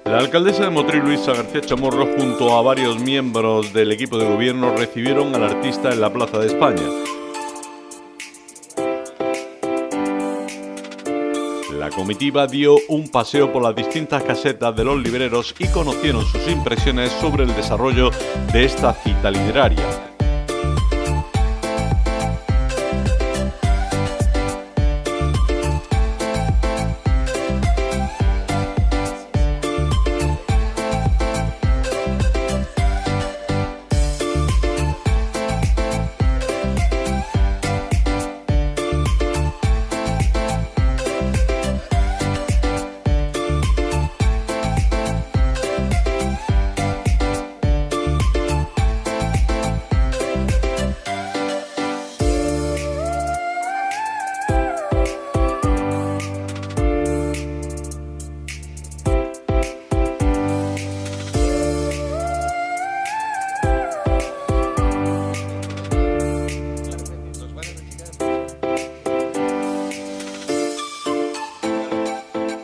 La alcaldesa de Motril, Luisa García Chamorro, junto a varios miembros del equipo de gobierno, recibieron al artista en la Plaza de España. La comitiva dio un paseo por las distintas casetas de los libreros y conocieron sus impresiones sobre el desarrollo de esta cita literaria.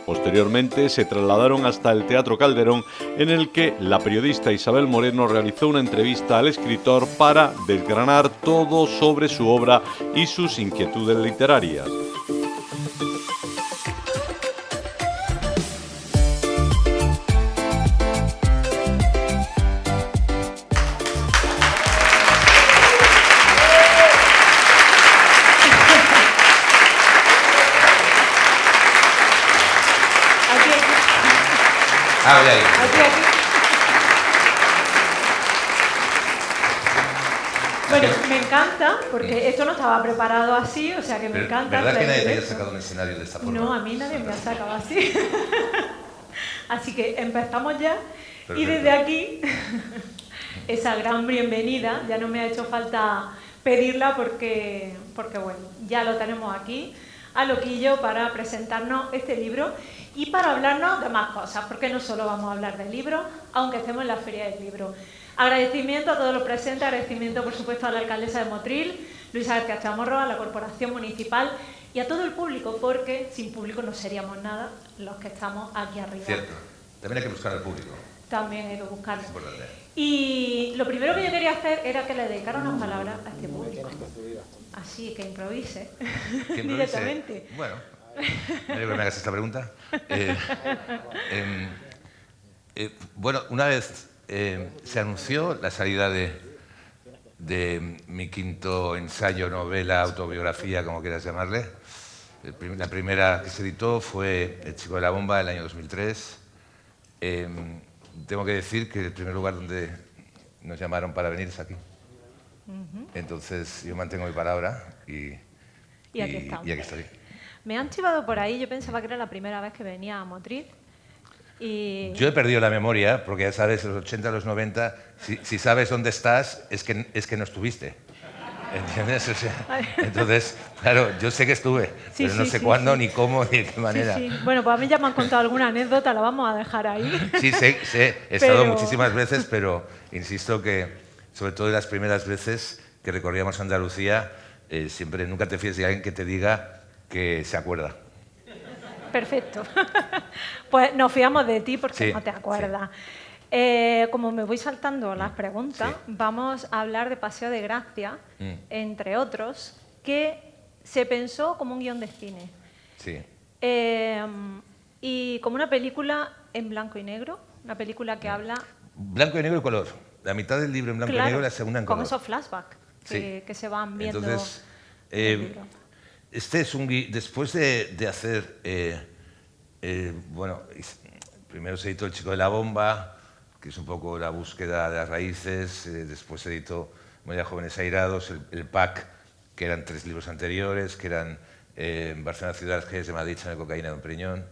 Posteriormente se trasladaron hasta el Teatro Calderón, en el que la periodista Isabel Moreno realizó una entrevista al escritor para desgranar todo sobre su obra y sus inquietudes literarias. Bueno, me encanta, porque esto no estaba preparado así, o sea que me encanta. ¿Verdad que nadie te haya sacado un escenario de esta forma? No, a mí nadie me ha sacado así. Así que empezamos ya. Perfecto. Y desde aquí, esa gran bienvenida, ya no me ha hecho falta pedirla porque bueno, ya lo tenemos aquí, a Loquillo, para presentarnos este libro y para hablarnos de más cosas, porque no solo vamos a hablar del libro, aunque estemos en la Feria del Libro. Agradecimiento a todos los presentes, agradecimiento por supuesto a la alcaldesa de Motril, Luisa García Chamorro, a la Corporación Municipal y a todo el público, porque sin público no seríamos nada los que estamos aquí arriba. Cierto, también hay que buscar al público. También hay que buscarlo. Es importante. Y lo primero que yo quería hacer era que le dedicara unas palabras a este público. Así que improvise. Directamente. Bueno, me alegro que me hagas esta pregunta. Bueno, una vez se anunció la salida de mi quinto ensayo, novela, autobiografía, como quieras llamarle. La primera que se editó fue El chico de la bomba, del año 2003. Tengo que decir que el primer lugar donde nos llamaron para venir es aquí. Entonces yo mantengo mi palabra y aquí estoy. Me han chivado por ahí, yo pensaba que era la primera vez que venía a Motril. Yo he perdido la memoria, porque ya sabes, en los 80, los 90, si sabes dónde estás, es que no estuviste. ¿Entiendes? O sea, entonces, claro, yo sé que estuve, pero no sé cuándo, ni cómo, ni de qué manera. Bueno, pues a mí ya me han contado alguna anécdota, la vamos a dejar ahí. Sí, sé, he estado muchísimas veces, pero insisto que, sobre todo en las primeras veces que recorríamos Andalucía, siempre nunca te fíes de alguien que te diga que se acuerda. Perfecto. Pues nos fiamos de ti porque no te acuerdas. Como me voy saltando las preguntas, vamos a hablar de Paseo de Gracia, entre otros, que se pensó como un guión de cine. Sí. Y como una película en blanco y negro, una película que habla... Blanco y negro y color. La mitad del libro en blanco y negro y la segunda en color. Con esos flashbacks que se van viendo. Entonces, este es un guión... Después de hacer... bueno, primero se editó El chico de la bomba, que es un poco la búsqueda de las raíces. Después se editó Moya Jóvenes Airados, el PAC, que eran 3 libros anteriores, que eran Barcelona Ciudad, Jerez de Madrid, Chanel Cocaína, Don Preñón,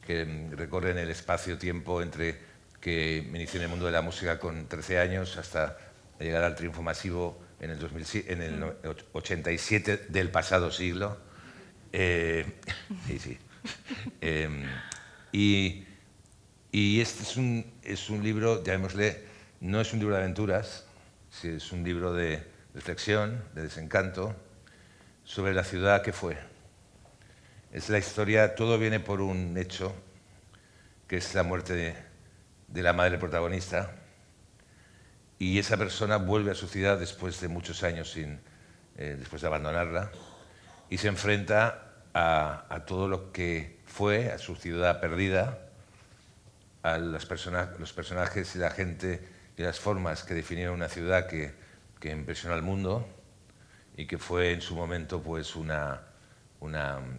que recorren el espacio-tiempo entre que me inicié en el mundo de la música con 13 años hasta llegar al triunfo masivo en el 87 del pasado siglo. Sí. Y este es un libro, llamémosle, no es un libro de aventuras, es un libro de reflexión, de desencanto, sobre la ciudad que fue. Es la historia, todo viene por un hecho, que es la muerte de la madre protagonista, y esa persona vuelve a su ciudad después de muchos años después de abandonarla, y se enfrenta a todo lo que fue, a su ciudad perdida, a los personajes y la gente y las formas que definieron una ciudad que impresionó al mundo y que fue en su momento pues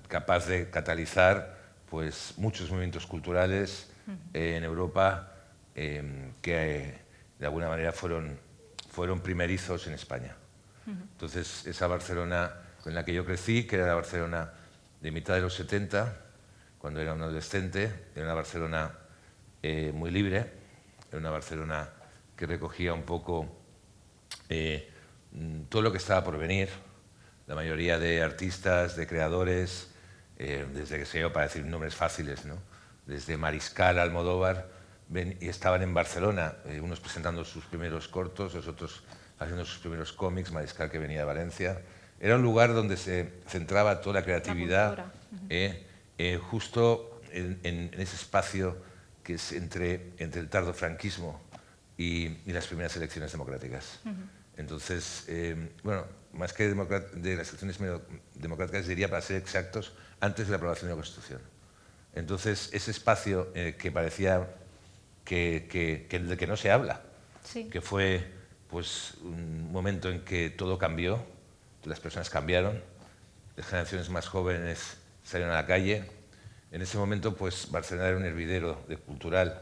capaz de catalizar pues muchos movimientos culturales en Europa que de alguna manera fueron primerizos en España. Entonces esa Barcelona en la que yo crecí, que era la Barcelona de mitad de los 70, cuando era un adolescente, era una Barcelona muy libre, era una Barcelona que recogía un poco todo lo que estaba por venir, la mayoría de artistas, de creadores, desde que sé yo, para decir nombres fáciles, ¿no? Desde Mariscal a Almodóvar, y estaban en Barcelona, unos presentando sus primeros cortos, los otros haciendo sus primeros cómics, Mariscal que venía de Valencia. Era un lugar donde se centraba toda la creatividad, justo en ese espacio que es entre el tardofranquismo y las primeras elecciones democráticas. Entonces, bueno, más que de las elecciones democráticas, diría, para ser exactos, antes de la aprobación de la Constitución. Entonces, ese espacio que parecía del que no se habla, sí. que fue pues, un momento en que todo cambió, las personas cambiaron, las generaciones más jóvenes salieron a la calle. En ese momento, pues, Barcelona era un hervidero cultural,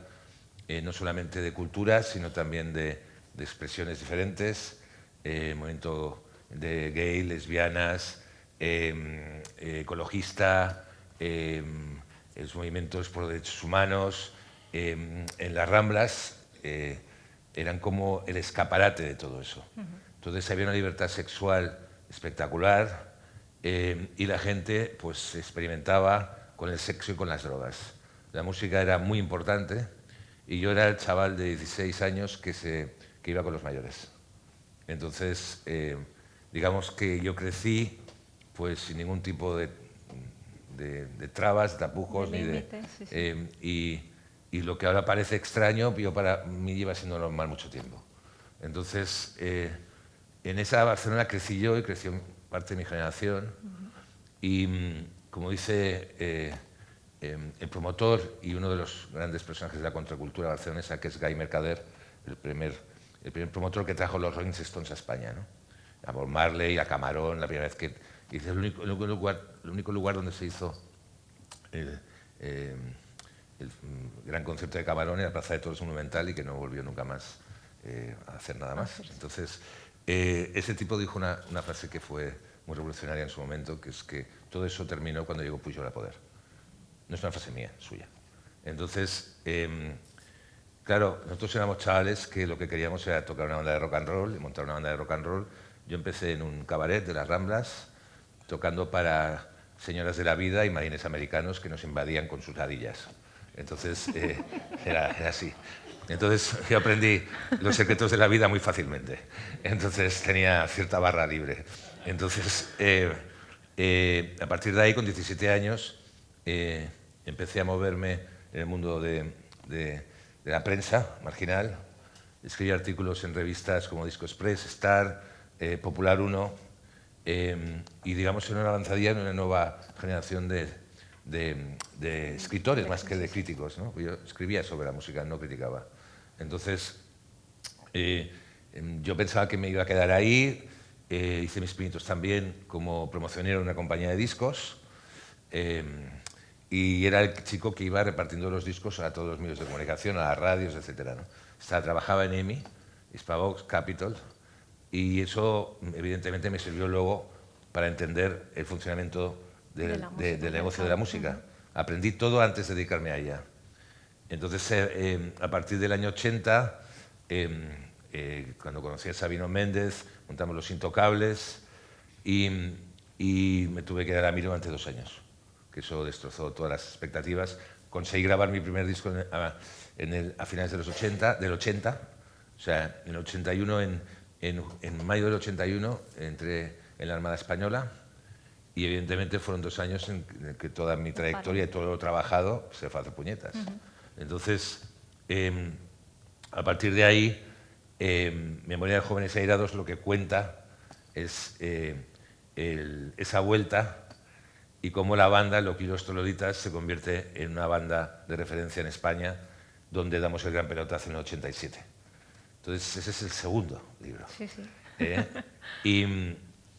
no solamente de cultura, sino también de expresiones diferentes, movimiento de gay, lesbianas, ecologista, los movimientos por derechos humanos. En las Ramblas eran como el escaparate de todo eso. Entonces había una libertad sexual espectacular y la gente pues experimentaba con el sexo y con las drogas. La música era muy importante y yo era el chaval de 16 años que iba con los mayores. Entonces, digamos que yo crecí pues sin ningún tipo de trabas, tapujos, y lo que ahora parece extraño, yo para mí lleva siendo normal mucho tiempo. Entonces, en esa Barcelona crecí yo y creció parte de mi generación. Y como dice el promotor y uno de los grandes personajes de la contracultura barcelonesa, que es Guy Mercader, el primer promotor que trajo los Rolling Stones a España, ¿no? A Bob Marley, a Camarón, la primera vez que... Es el único lugar donde se hizo el gran concierto de Camarón en la Plaza de Toros Monumental y que no volvió nunca más a hacer nada más. Entonces, ese tipo dijo una frase que fue muy revolucionaria en su momento, que es que todo eso terminó cuando llegó Pujol al poder. No es una frase mía, suya. Entonces, claro, nosotros éramos chavales que lo que queríamos era tocar una banda de rock and roll y montar una banda de rock and roll. Yo empecé en un cabaret de las Ramblas, tocando para señoras de la vida y marines americanos que nos invadían con sus ladillas. Entonces, era así. Entonces, yo aprendí los secretos de la vida muy fácilmente. Entonces, tenía cierta barra libre. Entonces, a partir de ahí, con 17 años, empecé a moverme en el mundo de la prensa marginal. Escribí artículos en revistas como Disco Express, Star, Popular 1, y digamos en una avanzadilla en una nueva generación de escritores más que de críticos, ¿no? Yo escribía sobre la música, no criticaba. Entonces, yo pensaba que me iba a quedar ahí, hice mis pinitos también como promocionero en una compañía de discos, y era el chico que iba repartiendo los discos a todos los medios de comunicación, a las radios, etc., ¿no? Trabajaba en EMI, Hispavox, Capitol, y eso evidentemente me sirvió luego para entender el funcionamiento del negocio de la música. Aprendí todo antes de dedicarme a ella. Entonces, a partir del año 80, cuando conocí a Sabino Méndez, montamos Los Intocables y me tuve que dar a mí durante 2 años, que eso destrozó todas las expectativas. Conseguí grabar mi primer disco a finales del 80, o sea, en el 81, en mayo del 81, entré en la Armada Española y evidentemente fueron 2 años en que toda mi trayectoria y todo lo trabajado se fue a hacer puñetas. Entonces, a partir de ahí, Memoria de Jóvenes Airados lo que cuenta es esa vuelta y cómo la banda, Los Toloditas, se convierte en una banda de referencia en España, donde damos el gran pelotazo en el 87. Entonces, ese es el segundo libro. Sí, sí.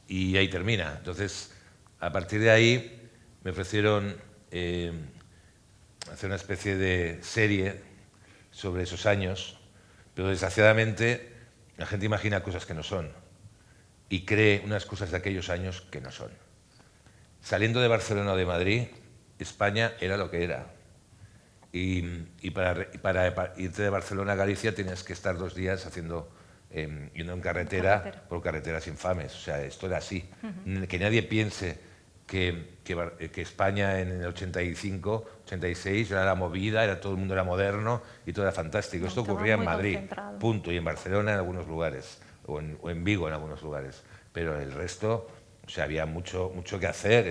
Y ahí termina. Entonces, a partir de ahí, me ofrecieron hacer una especie de serie sobre esos años, pero desgraciadamente la gente imagina cosas que no son y cree unas cosas de aquellos años que no son. Saliendo de Barcelona o de Madrid, España era lo que era. Y para irte de Barcelona a Galicia tenías que estar 2 días yendo en carretera por carreteras infames. O sea, esto era así. Que nadie piense que España en el 85, 86 era la movida, todo el mundo era moderno y todo era fantástico. No, esto ocurría en Madrid, concentrado. punto, y en Barcelona en algunos lugares, o en Vigo en algunos lugares. Pero el resto, o sea, había mucho que hacer,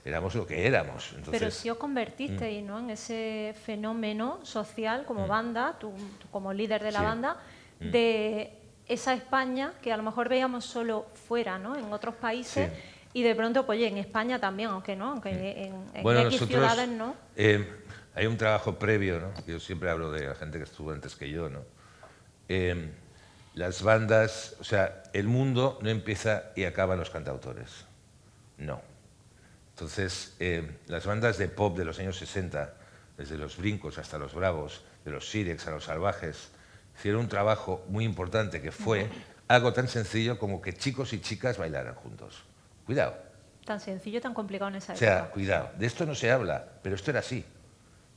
éramos lo que éramos. Entonces, pero si os convertisteis, ¿no?, en ese fenómeno social como banda, tú como líder de la banda, de esa España que a lo mejor veíamos solo fuera, ¿no?, en otros países. Sí. Y de pronto, pues oye, en España también, aunque en bueno, X ciudades no. Hay un trabajo previo, ¿no? Yo siempre hablo de la gente que estuvo antes que yo, ¿no? Las bandas, o sea, el mundo no empieza y acaba en los cantautores. No. Entonces, las bandas de pop de los años 60, desde los Brincos hasta los Bravos, de los Sirex a los Salvajes, hicieron un trabajo muy importante que fue algo tan sencillo como que chicos y chicas bailaran juntos. Cuidado. Tan sencillo, tan complicado en esa O época. sea, cuidado. De esto no se habla, pero esto era así.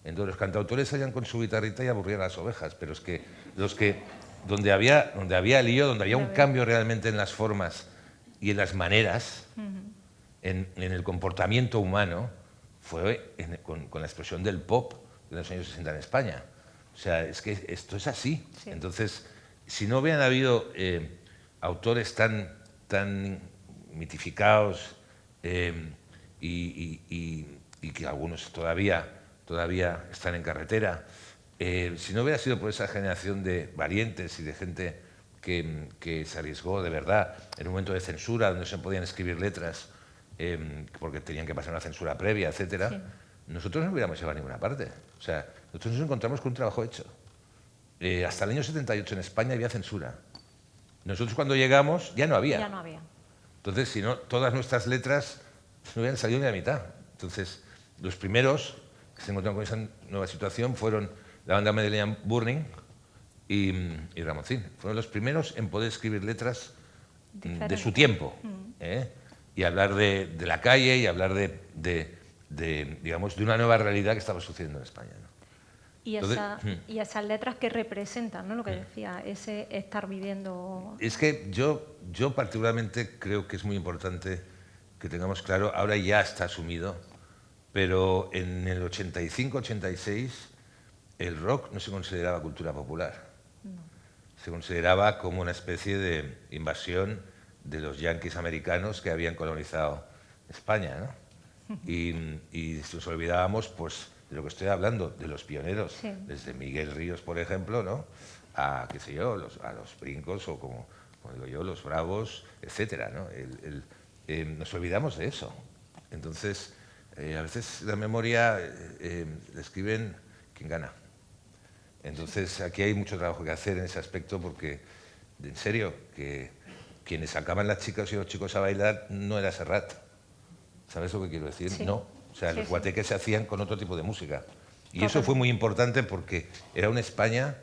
Entonces los cantautores salían con su guitarrita y aburrían a las ovejas, pero es que donde había lío, donde había un cambio realmente en las formas y en las maneras, en el comportamiento humano, fue con la explosión del pop de los años 60 en España. O sea, es que esto es así. Sí. Entonces, si no hubieran habido autores tan mitificados y que algunos todavía están en carretera, si no hubiera sido por esa generación de valientes y de gente que se arriesgó de verdad en un momento de censura donde no se podían escribir letras porque tenían que pasar una censura previa, etcétera, Sí. nosotros no hubiéramos llegado a ninguna parte. O sea, nosotros nos encontramos con un trabajo hecho. Hasta el año 78 en España había censura. Nosotros cuando llegamos ya no había. Ya no había. Entonces, si no, todas nuestras letras no hubieran salido ni a la mitad. Entonces, los primeros que se encontraron con esa nueva situación fueron la banda madrileña Burning y Ramoncín. Fueron los primeros en poder escribir letras de su tiempo. Y hablar de la calle y hablar digamos, de una nueva realidad que estaba sucediendo en España, ¿no? Y, Entonces, y esas letras que representan, ¿no?, lo que decía, ese estar viviendo. Es que yo particularmente creo que es muy importante que tengamos claro, ahora ya está asumido, pero en el 85-86 el rock no se consideraba cultura popular. No. Se consideraba como una especie de invasión de los yanquis americanos que habían colonizado España, ¿no? Y nos olvidábamos, pues, de lo que estoy hablando, de los pioneros, Sí. desde Miguel Ríos, por ejemplo, ¿no?, a, qué sé yo, a los Brincos o como digo yo, los Bravos, etcétera, ¿no? Nos olvidamos de eso. Entonces, a veces la memoria la escriben quien gana. Entonces, aquí hay mucho trabajo que hacer en ese aspecto porque, en serio, que quienes sacaban las chicas y los chicos a bailar no era Serrat. ¿Sabes lo que quiero decir? Sí. No. O sea, Sí, los sí. guateques se hacían con otro tipo de música. Y Totalmente. eso fue muy importante porque era una España,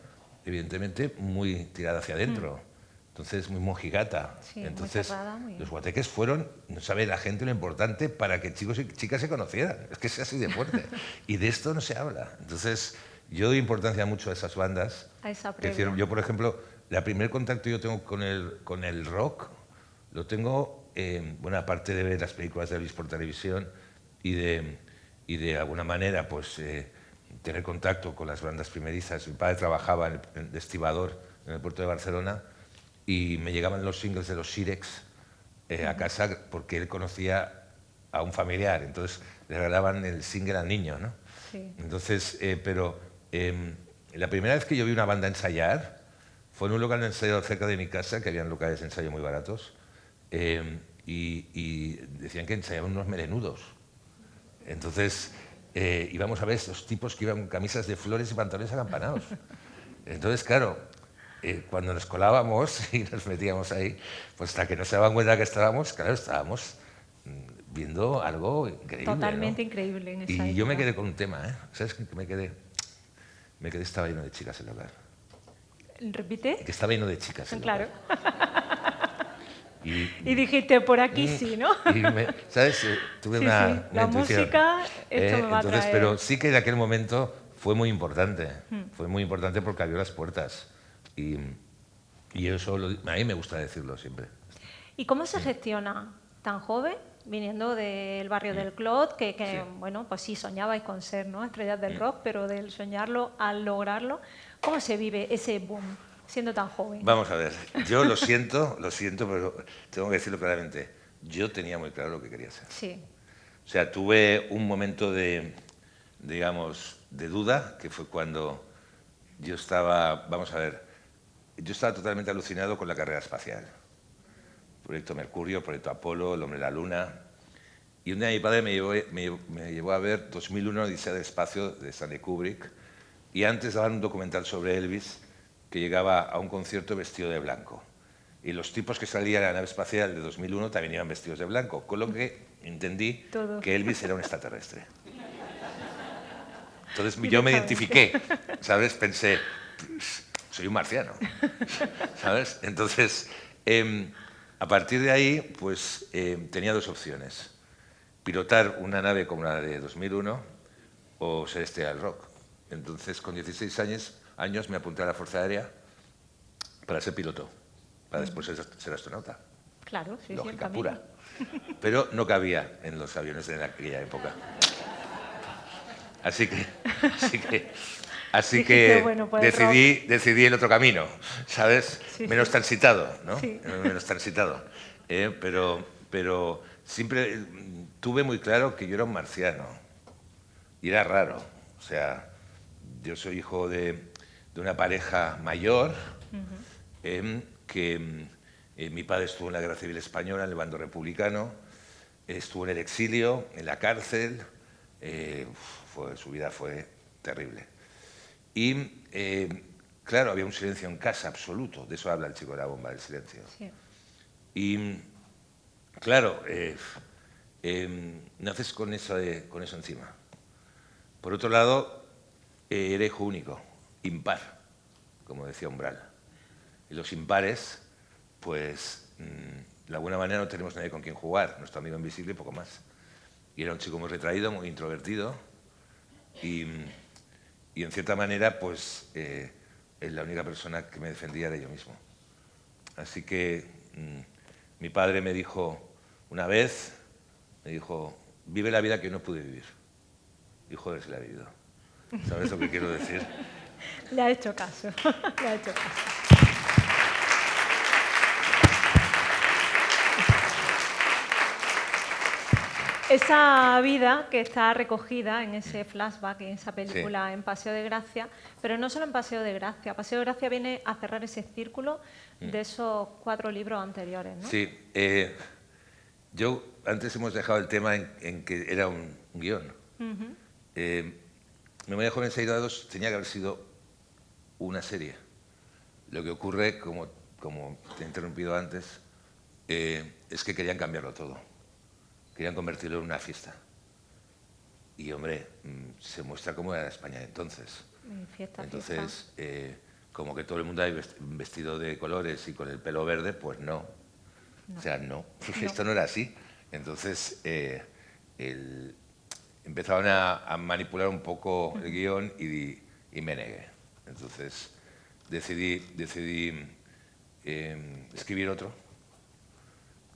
evidentemente, muy tirada hacia adentro. Entonces, muy mojigata. Sí, muy entonces, cerrada, muy- los guateques fueron, no sabe la gente lo importante para que chicos y chicas se conocieran. Es que es así de fuerte. Y de esto no se habla. Entonces, yo doy importancia mucho a esas bandas. A esa que previa. hicieron. Yo, por ejemplo, el primer contacto que yo tengo con el rock lo tengo, bueno, aparte de ver las películas de Elvis por televisión y de alguna manera, pues, tener contacto con las bandas primerizas. Mi padre trabajaba de estibador en el puerto de Barcelona y me llegaban los singles de los Sirex a casa porque él conocía a un familiar, entonces le regalaban el single al niño, ¿no? Sí. Entonces, la primera vez que yo vi una banda ensayar fue en un local de ensayo cerca de mi casa, que habían locales de ensayo muy baratos, y decían que ensayaban unos melenudos. Entonces íbamos a ver estos tipos que iban con camisas de flores y pantalones acampanados. Entonces, claro, cuando nos colábamos y nos metíamos ahí, pues hasta que no se daban cuenta que estábamos, claro, estábamos viendo algo increíble. Totalmente ¿no? increíble en esa Y época. yo me quedé con un tema, ¿eh? ¿Sabes qué? Me quedé, estaba lleno de chicas el local. ¿Repite? Que estaba lleno de chicas el Claro. local. Y dijiste, por aquí sí, ¿no? ¿Sabes? Tuve Sí, una, sí. una La intuición. música, esto me va a Entonces, traer. pero sí que en aquel momento fue muy importante. Fue muy importante porque abrió las puertas. Y eso a mí me gusta decirlo siempre. ¿Y cómo se gestiona tan joven, viniendo del barrio del Clot, que Sí. bueno, pues sí, soñabais con ser, ¿no?, estrellas del rock, pero del soñarlo al lograrlo, ¿cómo se vive ese boom siendo tan joven? Vamos a ver, yo lo siento, pero tengo que decirlo claramente. Yo tenía muy claro lo que quería ser. Sí. O sea, tuve un momento de, digamos, de duda, que fue cuando yo estaba, vamos a ver, yo estaba totalmente alucinado con la carrera espacial. Proyecto Mercurio, Proyecto Apolo, El hombre de la luna. Y un día mi padre me llevó a ver 2001, Odisea del espacio, de Stanley Kubrick, y antes daban un documental sobre Elvis, que llegaba a un concierto vestido de blanco. Y los tipos que salían a la nave espacial de 2001 también iban vestidos de blanco, con lo que entendí Todo. que Elvis era un extraterrestre. Entonces yo me identifiqué, ¿sabes? Pensé, soy un marciano, ¿sabes? Entonces, a partir de ahí, pues tenía dos opciones. Pilotar una nave como la de 2001 o ser estrella del rock. Entonces, con 16 años me apunté a la Fuerza Aérea para ser piloto, para después ser astronauta. Claro, sí, Lógica sí, el camino. pura. Pero no cabía en los aviones de aquella época. Así Dijiste, bueno, pues decidí el otro camino, ¿sabes? Sí, Menos sí. transitado, ¿no? Sí. Menos transitado. Pero siempre tuve muy claro que yo era un marciano. Y era raro. O sea, yo soy hijo de una pareja mayor, que mi padre estuvo en la Guerra Civil Española, en el bando republicano, estuvo en el exilio, en la cárcel, su vida fue terrible. Y, claro, había un silencio en casa absoluto, de eso habla el chico de la bomba, del silencio. Sí. Y, claro, naces con eso encima. Por otro lado, era hijo único, impar, como decía Umbral. Y los impares, pues, de alguna manera no tenemos nadie con quien jugar, nuestro amigo invisible y poco más. Y era un chico muy retraído, muy introvertido, y en cierta manera, pues, la única persona que me defendía era yo mismo. Así que mi padre me dijo una vez, vive la vida que yo no pude vivir. Y joder, se la ha vivido. ¿Sabes lo que quiero decir? Le ha hecho caso, le ha hecho caso. Esa vida que está recogida en ese flashback, en esa película, Sí. en Paseo de Gracia, pero no solo en Paseo de Gracia. Paseo de Gracia viene a cerrar ese círculo de esos 4 libros anteriores, ¿no? Sí. Antes hemos dejado el tema en que era un guión. Memoria Joven Sairados tenía que haber sido una serie. Lo que ocurre, como te he interrumpido antes, es que querían cambiarlo todo. Querían convertirlo en una fiesta. Y, hombre, se muestra cómo era España de entonces. Fiesta, Entonces, como que todo el mundo ahí vestido de colores y con el pelo verde, pues no. O sea, no. Esto no era así. Entonces, empezaban a manipular un poco el guión y me negué. Entonces, decidí escribir otro,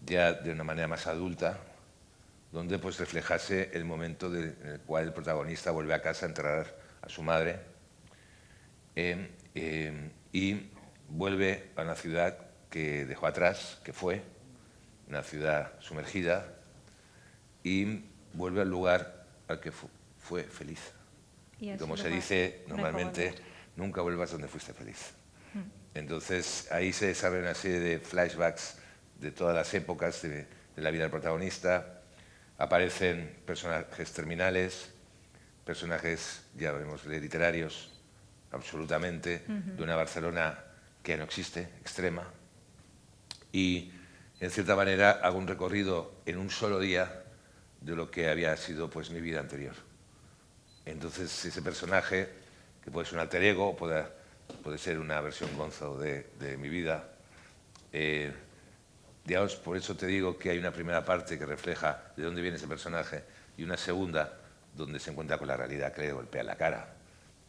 ya de una manera más adulta, donde pues reflejase el momento en el cual el protagonista vuelve a casa a enterrar a su madre y vuelve a una ciudad que dejó atrás, que fue una ciudad sumergida, y vuelve al lugar al que fue feliz. Y Como se dice normalmente, nunca vuelvas donde fuiste feliz. Entonces ahí se desarrolla una serie de flashbacks de todas las épocas de la vida del protagonista. Aparecen personajes terminales, personajes, ya vemos, literarios, absolutamente, de una Barcelona que ya no existe, extrema. Y, en cierta manera, hago un recorrido en un solo día de lo que había sido pues, mi vida anterior. Entonces, ese personaje, que puede ser un alter ego, puede ser una versión gonzo de mi vida, digamos, por eso te digo que hay una primera parte que refleja de dónde viene ese personaje y una segunda donde se encuentra con la realidad que le golpea la cara.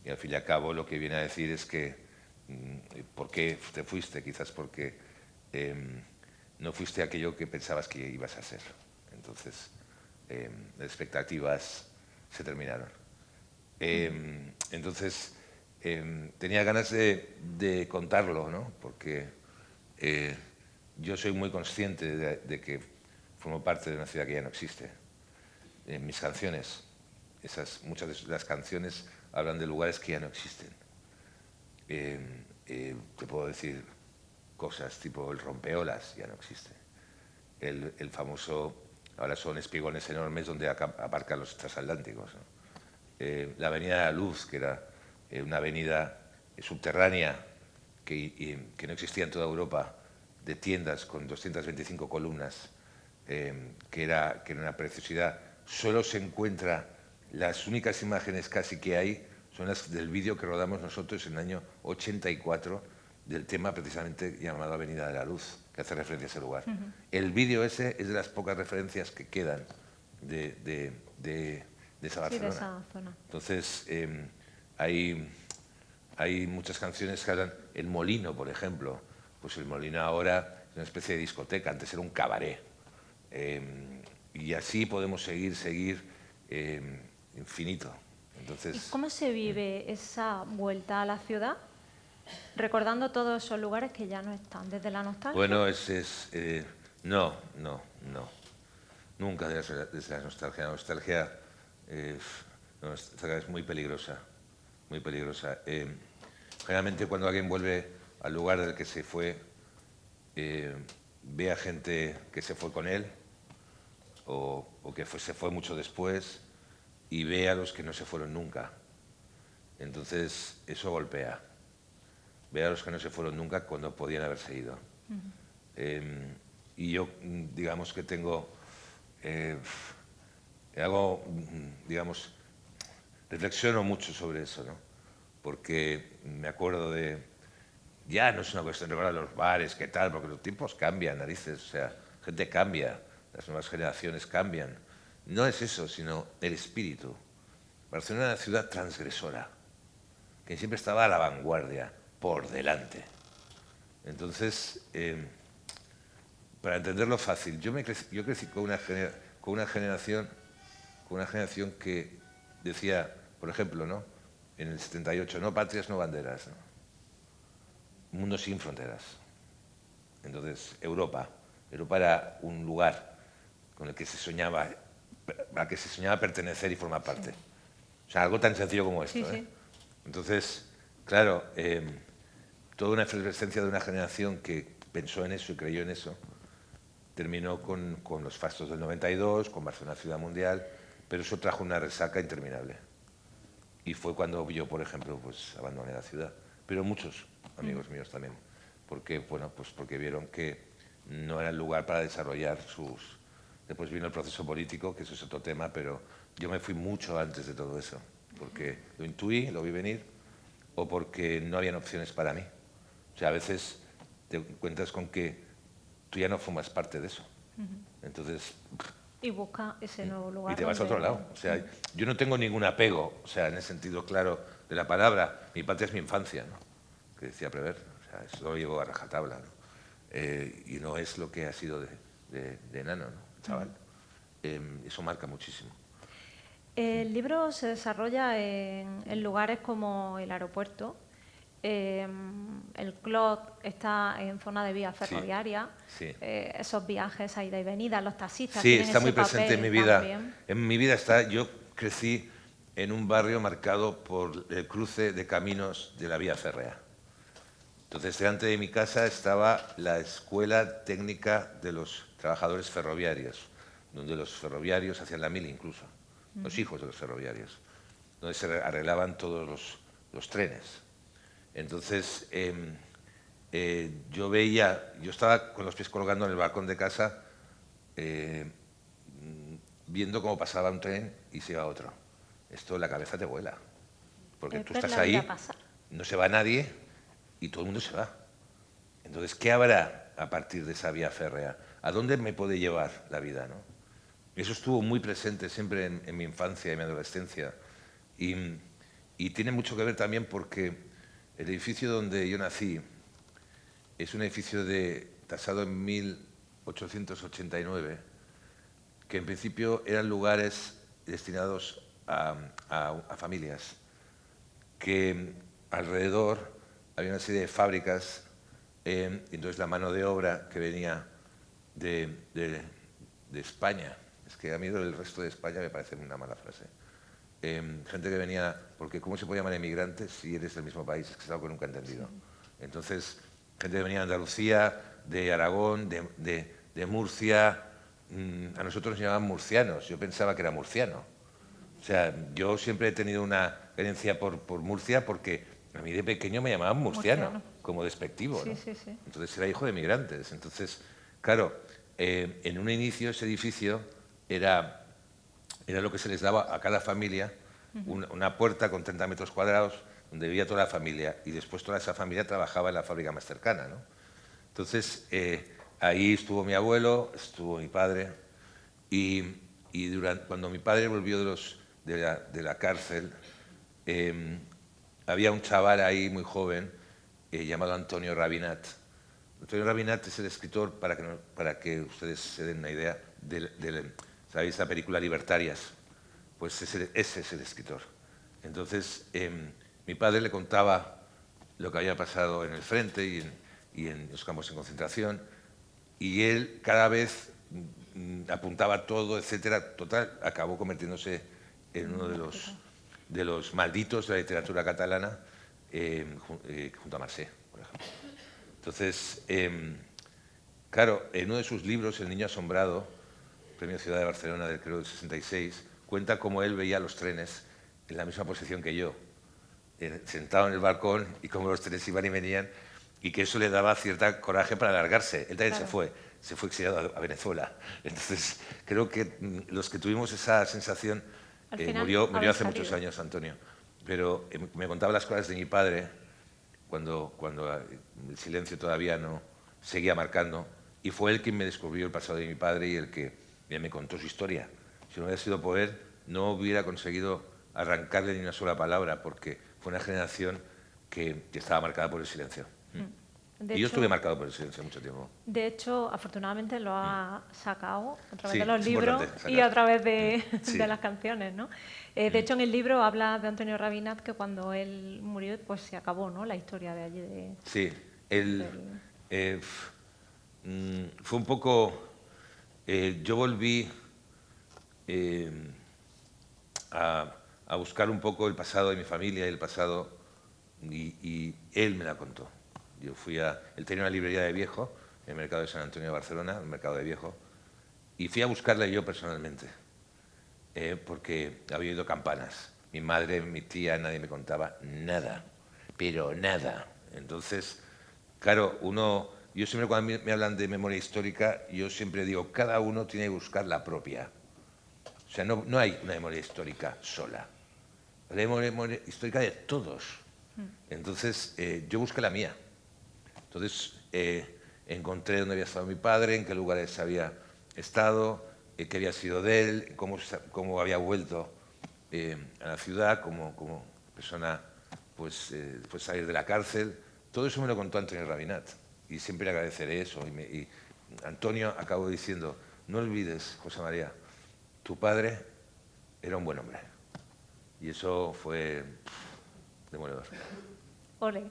Y al fin y al cabo lo que viene a decir es que ¿por qué te fuiste? Quizás porque no fuiste aquello que pensabas que ibas a ser. Entonces, las expectativas se terminaron. Entonces, tenía ganas de contarlo, ¿no? Porque yo soy muy consciente de que formo parte de una ciudad que ya no existe. En mis canciones, muchas de las canciones hablan de lugares que ya no existen. Te puedo decir cosas tipo el rompeolas, ya no existe. El famoso, ahora son espigones enormes donde aparcan los transatlánticos, ¿no? La Avenida de la Luz, que era una avenida subterránea que no existía en toda Europa, de tiendas con 225 columnas, que era una preciosidad. Solo se encuentra, las únicas imágenes casi que hay son las del vídeo que rodamos nosotros en el año 84 del tema precisamente llamado Avenida de la Luz, que hace referencia a ese lugar. El vídeo ese es de las pocas referencias que quedan de esa Barcelona. Sí, de esa zona. Entonces, hay muchas canciones que hablan, El Molino, por ejemplo. Pues El Molino ahora es una especie de discoteca, antes era un cabaret. Y así podemos seguir infinito. Entonces, ¿Y cómo se vive esa vuelta a la ciudad, recordando todos esos lugares que ya no están, desde la nostalgia? bueno, no. Nunca desde la nostalgia. La nostalgia es muy peligrosa, muy peligrosa. Generalmente cuando alguien vuelve al lugar del que se fue, ve a gente que se fue con él o que se fue mucho después y ve a los que no se fueron nunca. Entonces eso golpea. Ve a los que no se fueron nunca cuando podían haberse ido. Y yo, digamos que reflexiono mucho sobre eso, ¿no? Porque me acuerdo ya no es una cuestión de recordar los bares, qué tal, porque los tiempos cambian, narices, o sea, gente cambia, las nuevas generaciones cambian. No es eso, sino el espíritu. Barcelona era una ciudad transgresora, que siempre estaba a la vanguardia, por delante. Entonces, para entenderlo fácil, yo crecí con una generación que decía, por ejemplo, ¿no? En el 78, no patrias, no banderas, ¿no? Un mundo sin fronteras. Entonces, Europa era un lugar con el que se soñaba, a que se soñaba pertenecer y formar parte. Sí. O sea, algo tan sencillo como esto. Sí. Entonces, claro, toda una efervescencia de una generación que pensó en eso y creyó en eso, terminó con los fastos del 92, con Barcelona Ciudad Mundial, pero eso trajo una resaca interminable. Y fue cuando yo, por ejemplo, pues abandoné la ciudad. Pero muchos amigos míos también, porque vieron que no era el lugar para desarrollar sus... Después vino el proceso político, que eso es otro tema, pero yo me fui mucho antes de todo eso, porque lo intuí, lo vi venir, o porque no habían opciones para mí. O sea, a veces te encuentras con que tú ya no formas parte de eso. Entonces... Y busca ese nuevo lugar. Y te vas a otro lado. O sea, yo no tengo ningún apego, o sea, en el sentido claro de la palabra. Mi patria es mi infancia, ¿no? Que decía Prévert. O sea, eso lo llevo a rajatabla, ¿no? Y no es lo que ha sido de enano, ¿no? Chaval. Eso marca muchísimo. El libro se desarrolla en lugares como el aeropuerto. El Clot está en zona de vía ferroviaria. Sí. Esos viajes, ida y venida, los taxistas. Sí, está muy presente en mi vida. También. En mi vida está. Yo crecí en un barrio marcado por el cruce de caminos de la vía férrea. Entonces, delante de mi casa estaba la Escuela Técnica de los Trabajadores Ferroviarios, donde los ferroviarios hacían la mili incluso, los hijos de los ferroviarios, donde se arreglaban todos los trenes. Entonces, yo estaba con los pies colgando en el balcón de casa, viendo cómo pasaba un tren y se iba otro. Esto en la cabeza te vuela, porque tú estás ahí, no se va nadie y todo el mundo se va. Entonces, ¿qué habrá a partir de esa vía férrea? ¿A dónde me puede llevar la vida, no? Eso estuvo muy presente siempre en mi infancia y mi adolescencia. Y tiene mucho que ver también porque el edificio donde yo nací es un edificio tasado en 1889, que en principio eran lugares destinados a familias, que alrededor había una serie de fábricas, entonces la mano de obra que venía de España, es que a mí el resto de España me parece una mala frase, gente que venía, porque ¿cómo se puede llamar emigrantes si eres del mismo país? Es que es algo que nunca he entendido. Entonces, gente que venía de Andalucía, de Aragón, de Murcia. A nosotros nos llamaban murcianos, yo pensaba que era murciano. O sea, yo siempre he tenido una herencia por Murcia porque a mí de pequeño me llamaban murciano. Como despectivo, ¿no? Sí. Entonces era hijo de emigrantes. Entonces, claro, en un inicio ese edificio era lo que se les daba a cada familia, una puerta con 30 metros cuadrados donde vivía toda la familia y después toda esa familia trabajaba en la fábrica más cercana, ¿no? Entonces, ahí estuvo mi abuelo, estuvo mi padre y cuando mi padre volvió de la cárcel, había un chaval ahí muy joven llamado Antonio Rabinat. Antonio Rabinat es el escritor, para que ustedes se den una idea, ¿sabéis la película Libertarias? Pues ese es el escritor. Entonces, mi padre le contaba lo que había pasado en el frente y en los campos de concentración, y él cada vez apuntaba todo, etcétera. Total, acabó convirtiéndose en uno de los malditos de la literatura catalana, junto a Marcé, por ejemplo. Entonces, claro, en uno de sus libros, El niño asombrado, Premio Ciudad de Barcelona del, creo, del 66, cuenta cómo él veía los trenes en la misma posición que yo, sentado en el balcón, y cómo los trenes iban y venían, y que eso le daba cierta coraje para largarse. Él también se fue exiliado a Venezuela. Entonces, creo que los que tuvimos esa sensación, murió hace muchos años, Antonio, pero me contaba las cosas de mi padre cuando el silencio todavía no seguía marcando, y fue él quien me descubrió el pasado de mi padre y el que me contó su historia. Si no hubiera sido por él, no hubiera conseguido arrancarle ni una sola palabra, porque fue una generación que estaba marcada por el silencio. Y yo estuve marcado por el silencio mucho tiempo. De hecho, afortunadamente lo ha sacado a través de los libros y a través de las canciones, ¿no? De hecho, en el libro habla de Antonio Rabinat que cuando él murió, pues se acabó, ¿no?, la historia de allí. Sí, fue un poco... yo volví a buscar un poco el pasado de mi familia y el pasado, y él me la contó. Él tenía una librería de viejo en el mercado de San Antonio de Barcelona, el mercado de viejo, y fui a buscarla yo personalmente, porque había oído campanas. Mi madre, mi tía, nadie me contaba nada, pero nada. Entonces, claro, yo siempre cuando me hablan de memoria histórica, yo siempre digo, cada uno tiene que buscar la propia. O sea, no hay una memoria histórica sola. Hay memoria histórica de todos. Entonces, yo busqué la mía. Entonces, encontré dónde había estado mi padre, en qué lugares había estado, qué había sido de él, cómo había vuelto a la ciudad como persona, pues, después de salir de la cárcel. Todo eso me lo contó Antonio Rabinat, y siempre le agradeceré eso. Y Antonio acabó diciendo, no olvides, José María, tu padre era un buen hombre. Y eso fue demoledor. Ole,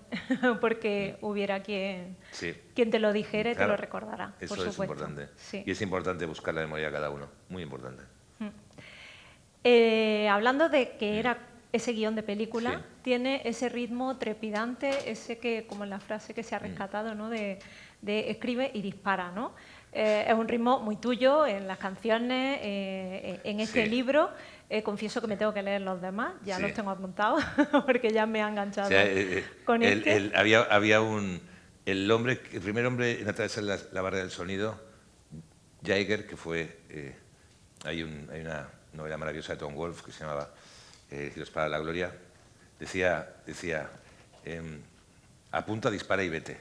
porque hubiera quien te lo dijera y te lo recordara. Eso por es importante. Sí. Y es importante buscar la memoria de cada uno, muy importante. hablando de que era ese guión de película, Sí. tiene ese ritmo trepidante, ese que, como en la frase que se ha rescatado, ¿no? de escribe y dispara, ¿no? Es un ritmo muy tuyo en las canciones, en este Sí. libro. Confieso que me tengo que leer los demás, ya Sí. los tengo apuntados, porque ya me ha enganchado O sea, con este. había el primer hombre en atravesar la barrera del sonido, Jaeger, que fue, hay una novela maravillosa de Tom Wolfe que se llamaba Giros para la Gloria, decía apunta, dispara y vete.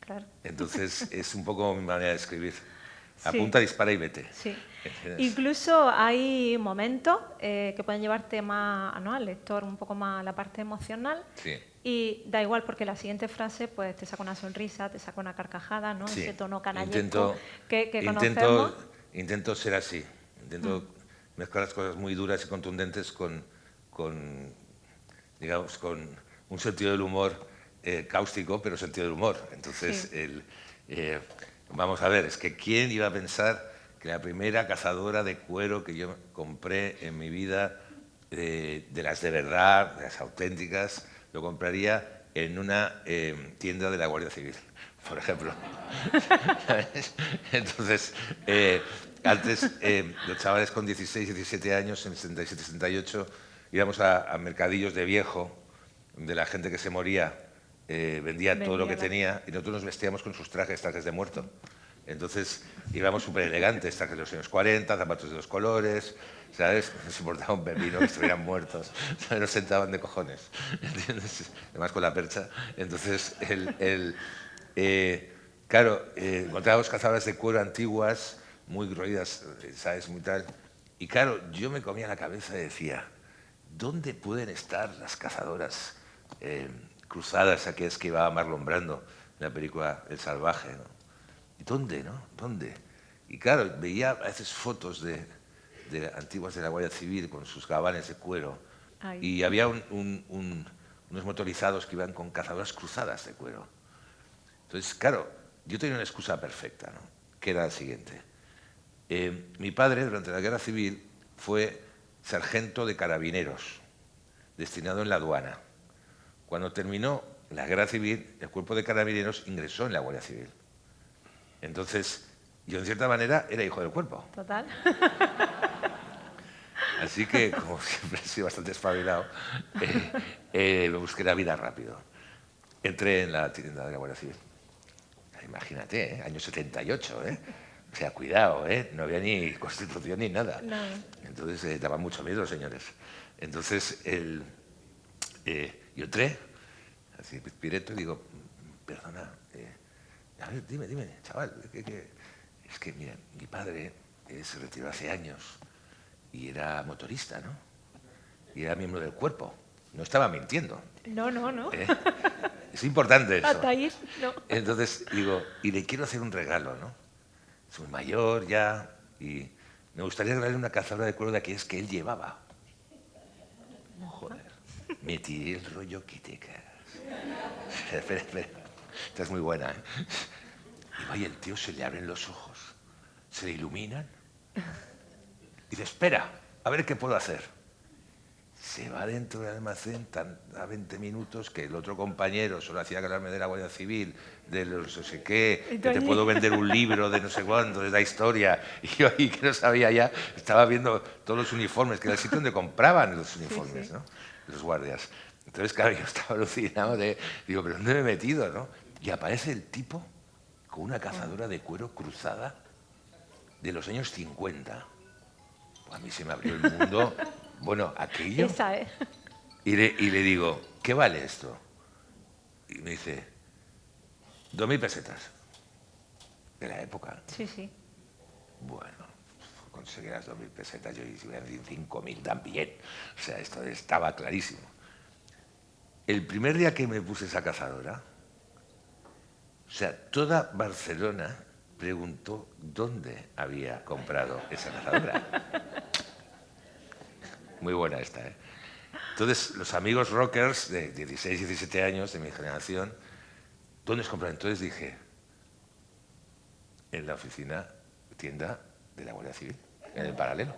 Claro. Entonces es un poco mi manera de escribir. Sí. Apunta, dispara y vete. Sí. ¿Entiendes? Incluso hay momentos que pueden llevarte más, ¿no? Al lector un poco más a la parte emocional. Sí. Y da igual porque la siguiente frase pues te saca una sonrisa, te saca una carcajada, ¿no? Sí. Ese tono canallesco que intento, conocemos. intento ser así. Intento mezclar las cosas muy duras y contundentes con digamos, con un sentido del humor cáustico, pero sentido del humor. Entonces, vamos a ver, es que ¿quién iba a pensar que la primera cazadora de cuero que yo compré en mi vida, de las de verdad, de las auténticas, lo compraría en una tienda de la Guardia Civil, por ejemplo? ¿Sabes? Entonces, antes los chavales con 16, 17 años, en 77, 78, íbamos a mercadillos de viejo, de la gente que se moría, vendía todo lo que tenía, y nosotros nos vestíamos con sus trajes de muerto. Entonces íbamos súper elegantes, trajes de los años 40, zapatos de los colores, ¿sabes? Nos importaba un pepino que estuvieran muertos, ¿sabes? Nos sentaban de cojones, ¿entiendes? Además con la percha. Entonces, claro, encontrábamos cazadoras de cuero antiguas, muy roídas, ¿sabes? Muy tal. Y claro, yo me comía la cabeza y decía, ¿dónde pueden estar las cazadoras cruzadas, aquellas que iba Marlon Brando en la película El Salvaje, ¿no? ¿Y dónde, no? ¿Dónde? Y claro, veía a veces fotos de antiguas de la Guardia Civil con sus gabanes de cuero. Ay. Y había unos motorizados que iban con cazadoras cruzadas de cuero. Entonces, claro, yo tenía una excusa perfecta, ¿no? Que era la siguiente. Mi padre, durante la Guerra Civil, fue sargento de carabineros, destinado en la aduana. Cuando terminó la Guerra Civil, el cuerpo de carabineros ingresó en la Guardia Civil. Entonces, yo en cierta manera era hijo del cuerpo. Total. Así que, como siempre he sido bastante espabilado, me busqué la vida rápido. Entré en la tienda de la Guardia Civil. Imagínate, año 78, ¿eh? O sea, cuidado, ¿eh? No había ni Constitución ni nada. No. Entonces, daba mucho miedo, señores. Entonces, yo entré, así, pireto, y digo, perdona, a ver, dime, chaval, es que, mira, mi padre se retiró hace años y era motorista, ¿no? Y era miembro del cuerpo. No estaba mintiendo. No. Es importante eso. Hasta ahí, no. Entonces digo, y le quiero hacer un regalo, ¿no? Es muy mayor ya y me gustaría regalarle una cazadora de cuero de aquellas que él llevaba. Joder, me tiré el rollo que te cagas. Espera. Esta es muy buena, ¿eh? Y vaya, el tío se le abren los ojos, se le iluminan. Y dice, espera, a ver qué puedo hacer. Se va dentro del almacén a 20 minutos que el otro compañero solo hacía hablarme de la Guardia Civil, de los no sé qué, que te puedo vender un libro de no sé cuánto, de la historia. Y yo ahí que no sabía ya, estaba viendo todos los uniformes, que era el sitio donde compraban los uniformes, sí. ¿no? Los guardias. Entonces, claro, yo estaba alucinado digo, ¿pero dónde me he metido, no? Y aparece el tipo con una cazadora de cuero cruzada de los años 50. Pues a mí se me abrió el mundo. Bueno, aquello. Esa es. Y le digo, ¿qué vale esto? Y me dice, 2.000 pesetas. De la época. Sí. Bueno, conseguir las 2.000 pesetas, yo iba a decir 5.000 también. O sea, esto estaba clarísimo. El primer día que me puse esa cazadora, o sea, toda Barcelona preguntó dónde había comprado esa cazadora. Muy buena esta, ¿eh? Entonces, los amigos rockers de 16, 17 años de mi generación, ¿dónde has comprado? Entonces dije, en la tienda de la Guardia Civil, en el Paralelo.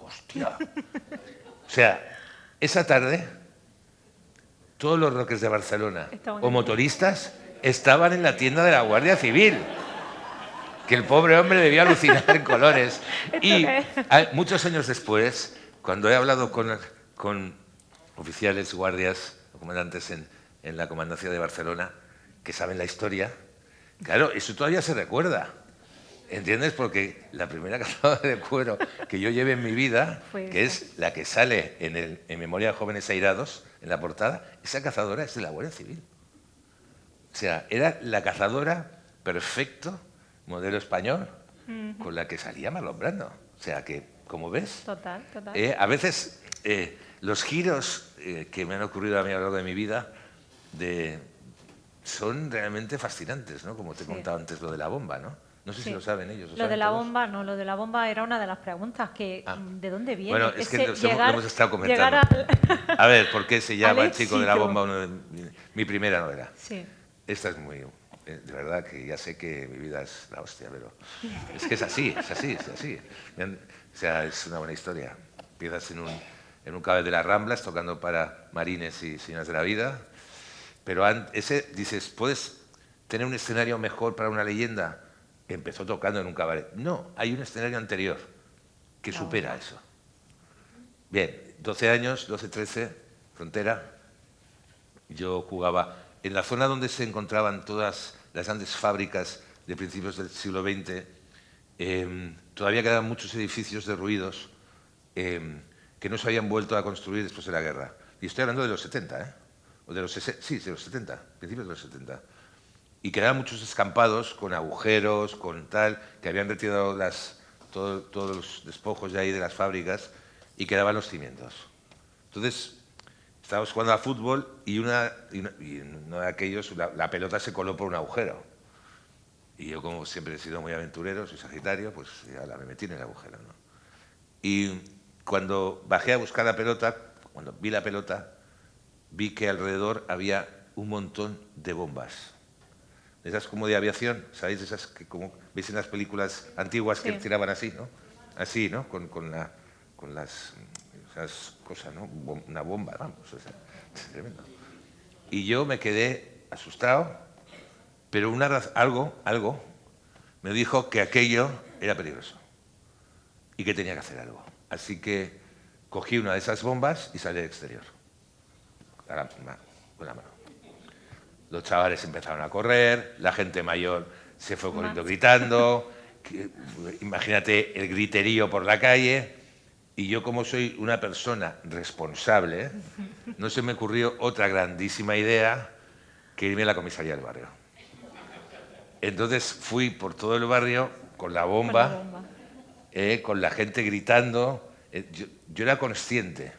¡Hostia! O sea, esa tarde, todos los rockers de Barcelona o motoristas estaban en la tienda de la Guardia Civil. Que el pobre hombre debía alucinar en colores. Y muchos años después, cuando he hablado con oficiales, guardias, comandantes en la comandancia de Barcelona, que saben la historia, claro, eso todavía se recuerda. ¿Entiendes? Porque la primera cazadora de cuero que yo llevé en mi vida, que es la que sale en Memoria de Jóvenes Airados, en la portada, esa cazadora es de la Guardia Civil. O sea, era la cazadora perfecto, modelo español, con la que salía Marlon Brando. O sea que, como ves, total. A veces los giros que me han ocurrido a mí a lo largo de mi vida son realmente fascinantes, ¿no? Como te he contado antes lo de la bomba, ¿no? No sé si lo saben ellos. Lo de la bomba, no, lo de la bomba era una de las preguntas, que ¿de dónde viene? Bueno, es que lo hemos estado comentando. A ver, ¿por qué se llama El chico de la bomba mi primera novela? Sí. Esta es muy... De verdad que ya sé que mi vida es la hostia, pero es que es así. O sea, es una buena historia. Empiezas en un cabaret de las Ramblas tocando para marines y señoras de la vida, pero dices, ¿puedes tener un escenario mejor para una leyenda? Empezó tocando en un cabaret. No, hay un escenario anterior que supera eso. Bien, 12 años, 12, 13, frontera. Yo jugaba en la zona donde se encontraban todas las grandes fábricas de principios del siglo XX. Todavía quedaban muchos edificios derruidos que no se habían vuelto a construir después de la guerra. Y estoy hablando de los 70, ¿eh? O de los 70, principios de los 70. Y quedaban muchos escampados con agujeros, con tal, que habían retirado todos los despojos de ahí de las fábricas y quedaban los cimientos. Entonces, estábamos jugando a fútbol y uno de aquellos, la pelota se coló por un agujero. Y yo, como siempre he sido muy aventurero, soy Sagitario, pues ya me metí en el agujero, ¿no? Y cuando bajé a buscar la pelota, cuando vi la pelota, vi que alrededor había un montón de bombas. Esas como de aviación, ¿sabéis? Esas que como veis en las películas antiguas que tiraban así, ¿no? Así, ¿no? Con esas cosas, ¿no? Una bomba, vamos, o sea, es tremendo. Y yo me quedé asustado, pero algo me dijo que aquello era peligroso y que tenía que hacer algo. Así que cogí una de esas bombas y salí al exterior, con la mano. Los chavales empezaron a correr, la gente mayor se fue corriendo gritando, imagínate el griterío por la calle, y yo, como soy una persona responsable, no se me ocurrió otra grandísima idea que irme a la comisaría del barrio. Entonces fui por todo el barrio con la bomba, con la gente gritando. Yo era consciente,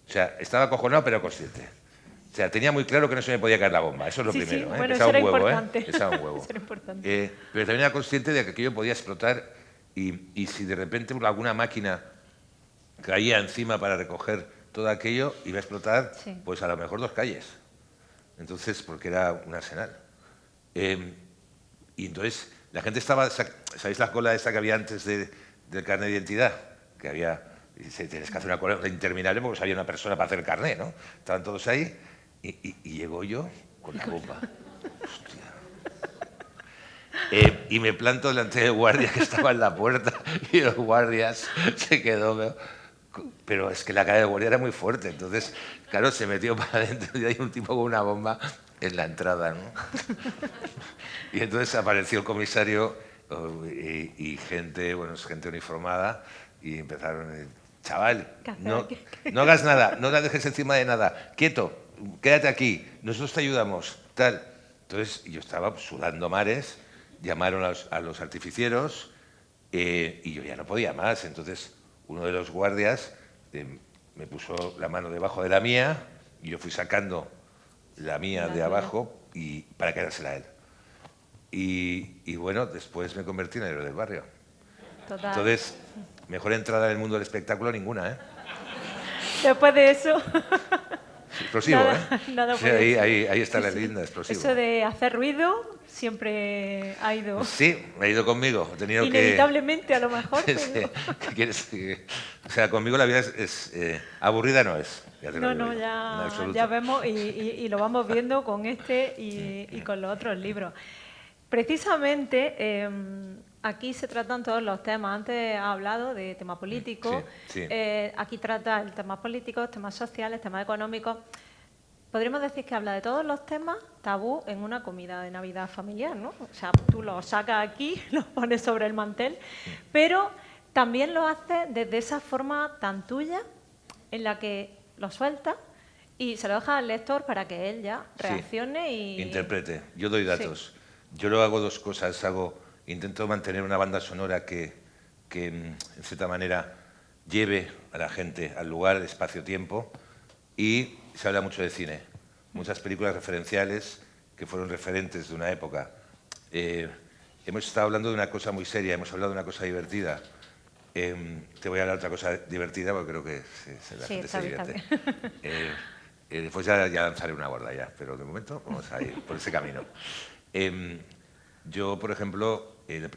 o sea, estaba acojonado pero consciente. O sea, tenía muy claro que no se me podía caer la bomba, eso es lo primero. Bueno, pesaba eso un huevo, importante. Pesaba un huevo. Pero también era consciente de que aquello podía explotar y si de repente alguna máquina caía encima para recoger todo aquello, iba a explotar pues a lo mejor 2 calles. Entonces, porque era un arsenal. Y entonces la gente estaba, ¿sabéis la cola esa que había antes del carnet de identidad? Que había, tienes que hacer una cola interminable porque había una persona para hacer el carnet, ¿no? Estaban todos ahí. Y llegó yo con la bomba. Hostia. Y me planto delante del guardia que estaba en la puerta y los guardias se quedó... Pero es que la cara del guardia era muy fuerte, entonces, claro, se metió para adentro y hay un tipo con una bomba en la entrada, ¿no? Y entonces apareció el comisario y gente, bueno, gente uniformada y empezaron, chaval, no hagas nada, no la dejes encima de nada, quieto, quédate aquí, nosotros te ayudamos, tal. Entonces yo estaba sudando mares, llamaron a los artificieros y yo ya no podía más. Entonces uno de los guardias me puso la mano debajo de la mía y yo fui sacando la mía de abajo y para quedársela a él. Y bueno, después me convertí en el héroe del barrio. Total. Entonces, mejor entrada en el mundo del espectáculo ninguna, ¿eh? Después de eso... Explosivo, Nada- ¿eh? nada Sí, puede ahí está la Sí, sí. linda, explosivo. Eso de hacer ruido siempre ha ido Sí, me ha ido conmigo. He tenido inevitablemente a lo mejor, Sí, pero... ¿qué quieres que- O sea, conmigo la vida aburrida no es. Ya te lo No, digo no, yo, en absoluto. ya vemos y lo vamos viendo con este y con los otros libros. Precisamente aquí se tratan todos los temas. Antes ha hablado de tema político, Sí, sí. Aquí trata el tema político, temas sociales, temas económicos. Podríamos decir que habla de todos los temas tabú en una comida de Navidad familiar, ¿no? O sea, tú los sacas aquí, los pones sobre el mantel, pero también lo hace desde esa forma tan tuya en la que lo sueltas y se lo dejas al lector para que él ya Sí. reaccione y... Interprete. Yo doy datos. Yo lo hago dos cosas. Intento mantener una banda sonora que, en cierta manera, lleve a la gente al lugar, espacio-tiempo, y se habla mucho de cine. Muchas películas referenciales que fueron referentes de una época. Hemos estado hablando de una cosa muy seria, hemos hablado de una cosa divertida. Te voy a hablar de otra cosa divertida porque creo que la gente se divierte. Después ya lanzaré una gorda ya, pero de momento vamos a ir por ese camino. Yo, por ejemplo, la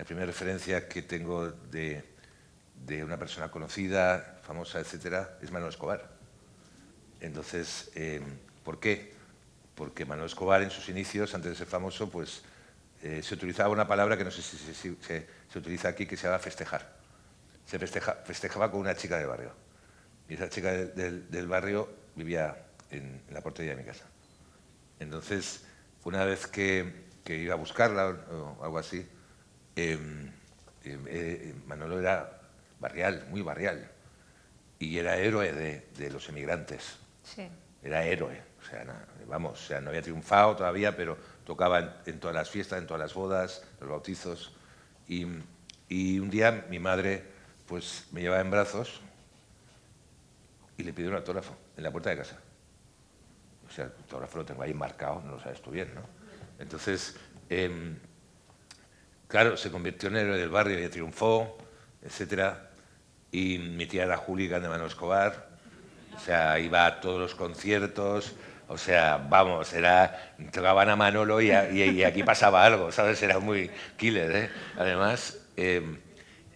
primera referencia que tengo de una persona conocida, famosa, etcétera, es Manolo Escobar. Entonces, ¿por qué? Porque Manolo Escobar en sus inicios, antes de ser famoso, pues se utilizaba una palabra que no sé si se utiliza aquí, que se llama festejar. Se festejaba con una chica del barrio. Y esa chica del barrio vivía en la portería de mi casa. Entonces, una vez que iba a buscarla o algo así, Manolo era barrial, muy barrial. Y era héroe de los emigrantes. Sí. Era héroe. O sea, no había triunfado todavía, pero tocaba en todas las fiestas, en todas las bodas, los bautizos. Y un día mi madre pues me llevaba en brazos y le pidió un autógrafo en la puerta de casa. O sea, el autógrafo lo tengo ahí marcado, no lo sabes tú bien, ¿no? Entonces, claro, se convirtió en héroe del barrio y triunfó, etcétera. Y mi tía era hooligan de Manolo Escobar, o sea, iba a todos los conciertos, o sea, vamos, tocaban a Manolo y aquí pasaba algo, ¿sabes? Era muy killer, ¿eh? Además,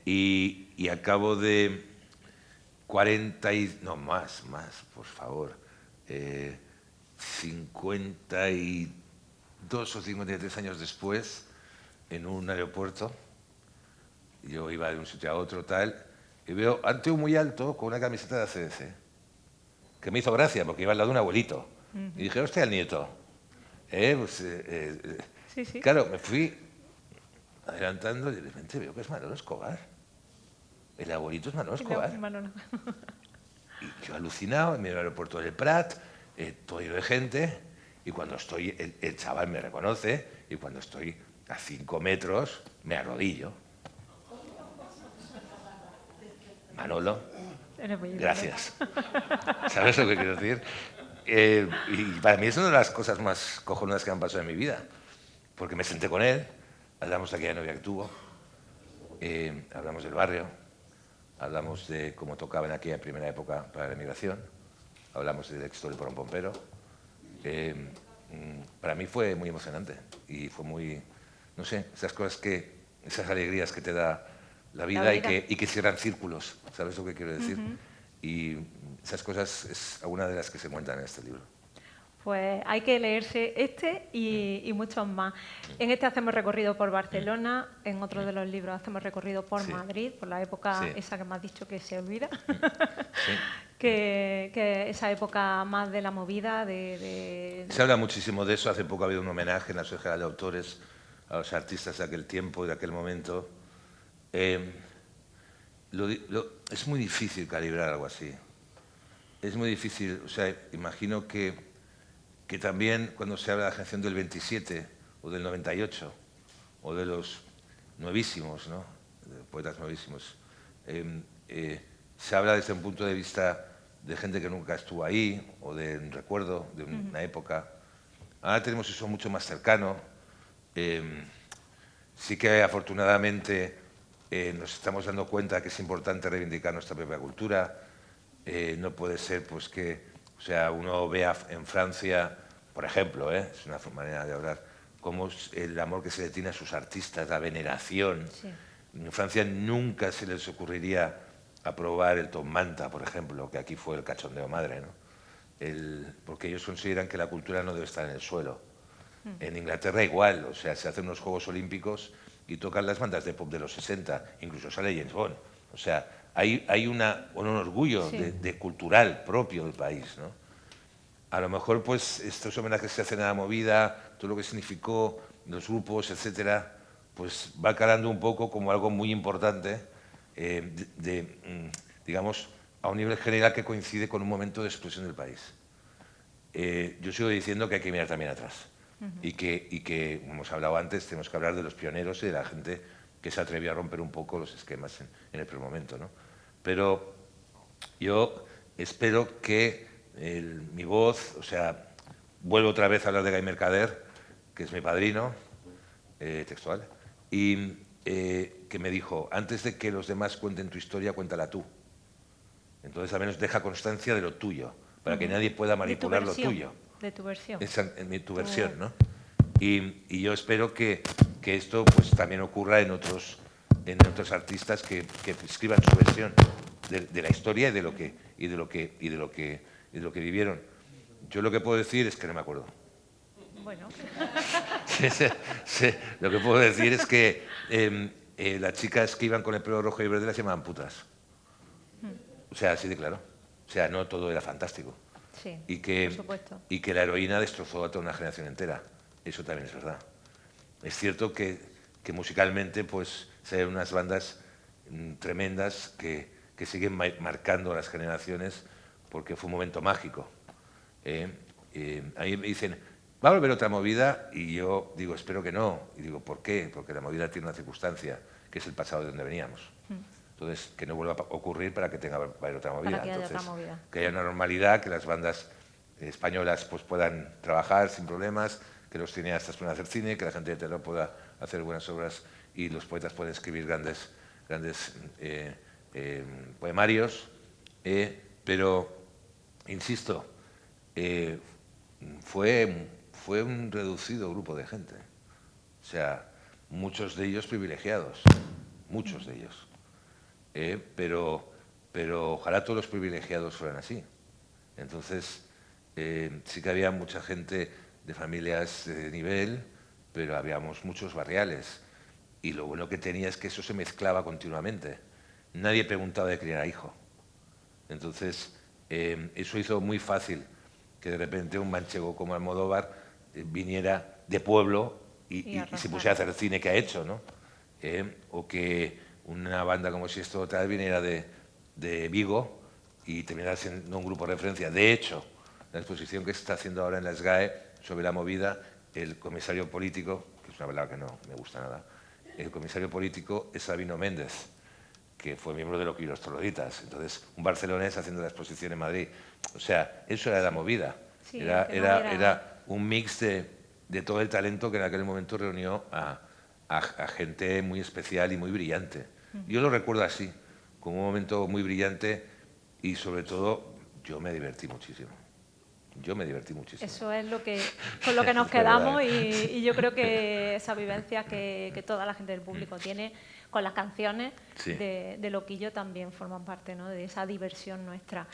y al cabo de 40 y... no, más, por favor, 52 o 53 años después, en un aeropuerto, yo iba de un sitio a otro, tal, y veo a un tío muy alto con una camiseta de ACDC, que me hizo gracia porque iba al lado de un abuelito. Y dije, hostia, el nieto. Sí, sí. Claro, me fui adelantando y de repente veo que es Manolo Escobar. El abuelito es Manolo Escobar. Y yo alucinado, en medio del aeropuerto del Prat, todo lleno de gente, y cuando estoy, el chaval me reconoce, y cuando estoy a 5 metros, me arrodillo. Manolo, gracias. ¿Sabes lo que quiero decir? Y para mí es una de las cosas más cojonudas que me han pasado en mi vida, porque me senté con él, hablamos de aquella novia que tuvo, hablamos del barrio, hablamos de cómo tocaba en aquella primera época para la emigración, hablamos del éxito del Porón Pompero. Para mí fue muy emocionante y fue muy, no sé, esas alegrías que te da la vida. Y que cierran círculos, ¿sabes lo que quiero decir? Y esas cosas es alguna de las que se cuentan en este libro. Pues hay que leerse este y muchos más. En este hacemos recorrido por Barcelona, en otro de los libros hacemos recorrido por Madrid, por la época esa que me has dicho que se olvida, que esa época más de la movida. Se habla muchísimo de eso. Hace poco ha habido un homenaje en la Sociedad de Autores a los artistas de aquel tiempo y de aquel momento. Es muy difícil calibrar algo así. Es muy difícil. O sea, imagino que también cuando se habla de la generación del 27 o del 98 o de los nuevísimos, ¿no? De poetas nuevísimos, se habla desde un punto de vista de gente que nunca estuvo ahí o de un recuerdo de una época. Ahora tenemos eso mucho más cercano. Sí que afortunadamente nos estamos dando cuenta que es importante reivindicar nuestra propia cultura. No puede ser pues que O sea, uno ve en Francia, por ejemplo, es una manera de hablar, cómo es el amor que se le tiene a sus artistas, la veneración. Sí. En Francia nunca se les ocurriría aprobar el Top Manta, por ejemplo, que aquí fue el cachondeo madre, ¿no? Porque ellos consideran que la cultura no debe estar en el suelo. En Inglaterra igual, o sea, se hacen unos Juegos Olímpicos y tocan las bandas de pop de los 60, incluso sale James Bond. O sea, hay un orgullo Sí. de cultural propio del país, ¿no? A lo mejor, pues, estos homenajes que se hacen a la movida, todo lo que significó, los grupos, etcétera, pues va calando un poco como algo muy importante, digamos, a un nivel general que coincide con un momento de explosión del país. Yo sigo diciendo que hay que mirar también atrás. Y que, como hemos hablado antes, tenemos que hablar de los pioneros y de la gente que se atrevió a romper un poco los esquemas en el primer momento, ¿no? Pero yo espero que mi voz, o sea, vuelvo otra vez a hablar de Guy Mercader, que es mi padrino, textual, y que me dijo, antes de que los demás cuenten tu historia, cuéntala tú. Entonces al menos deja constancia de lo tuyo, para que nadie pueda manipular lo tuyo. De tu versión. Tu versión, ¿no? Y yo espero que esto pues también ocurra en otros artistas que escriban su versión de la historia y de lo que vivieron. Yo lo que puedo decir es que no me acuerdo. Bueno. Lo que puedo decir es que las chicas que iban con el pelo rojo y verde las llamaban putas. O sea, así de claro. O sea, no todo era fantástico. Sí, por supuesto. Y que la heroína destrozó a toda una generación entera. Eso también es verdad. Es cierto que musicalmente pues se ven unas bandas tremendas que siguen marcando a las generaciones porque fue un momento mágico. A mí me dicen, ¿va a volver otra movida? Y yo digo, espero que no. Y digo, ¿por qué? Porque la movida tiene una circunstancia, que es el pasado de donde veníamos. Entonces, que no vuelva a ocurrir para que va a haber otra movida. Para que haya Entonces, otra movida. Que haya una normalidad, que las bandas españolas pues, puedan trabajar sin problemas, que los cineastas puedan hacer cine, que la gente de teatro pueda hacer buenas obras y los poetas puedan escribir grandes poemarios. Pero, insisto, fue un reducido grupo de gente. O sea, muchos de ellos privilegiados, muchos de ellos. Pero ojalá todos los privilegiados fueran así. Entonces, sí que había mucha gente de familias de nivel, pero habíamos muchos barriales. Y lo bueno que tenía es que eso se mezclaba continuamente. Nadie preguntaba de criar a hijo. Entonces, eso hizo muy fácil que de repente un manchego como Almodóvar viniera de pueblo y se pusiera a hacer el cine que ha hecho, ¿no? O que una banda como Si Esto Tal viniera de Vigo y terminara siendo un grupo de referencia. De hecho, la exposición que se está haciendo ahora en la SGAE sobre la movida, el comisario político, que es una palabra que no me gusta nada, el comisario político es Sabino Méndez, que fue miembro de Loki y los Trogloditas. Entonces, un barcelonés haciendo la exposición en Madrid. O sea, eso era la movida. Sí, era un mix de todo el talento que en aquel momento reunió a gente muy especial y muy brillante. Yo lo recuerdo así, como un momento muy brillante y sobre todo yo me divertí muchísimo. Yo me divertí muchísimo. Eso es con lo que nos quedamos y yo creo que esa vivencia que toda la gente del público tiene con las canciones de Loquillo también forman parte, ¿no?, de esa diversión nuestra.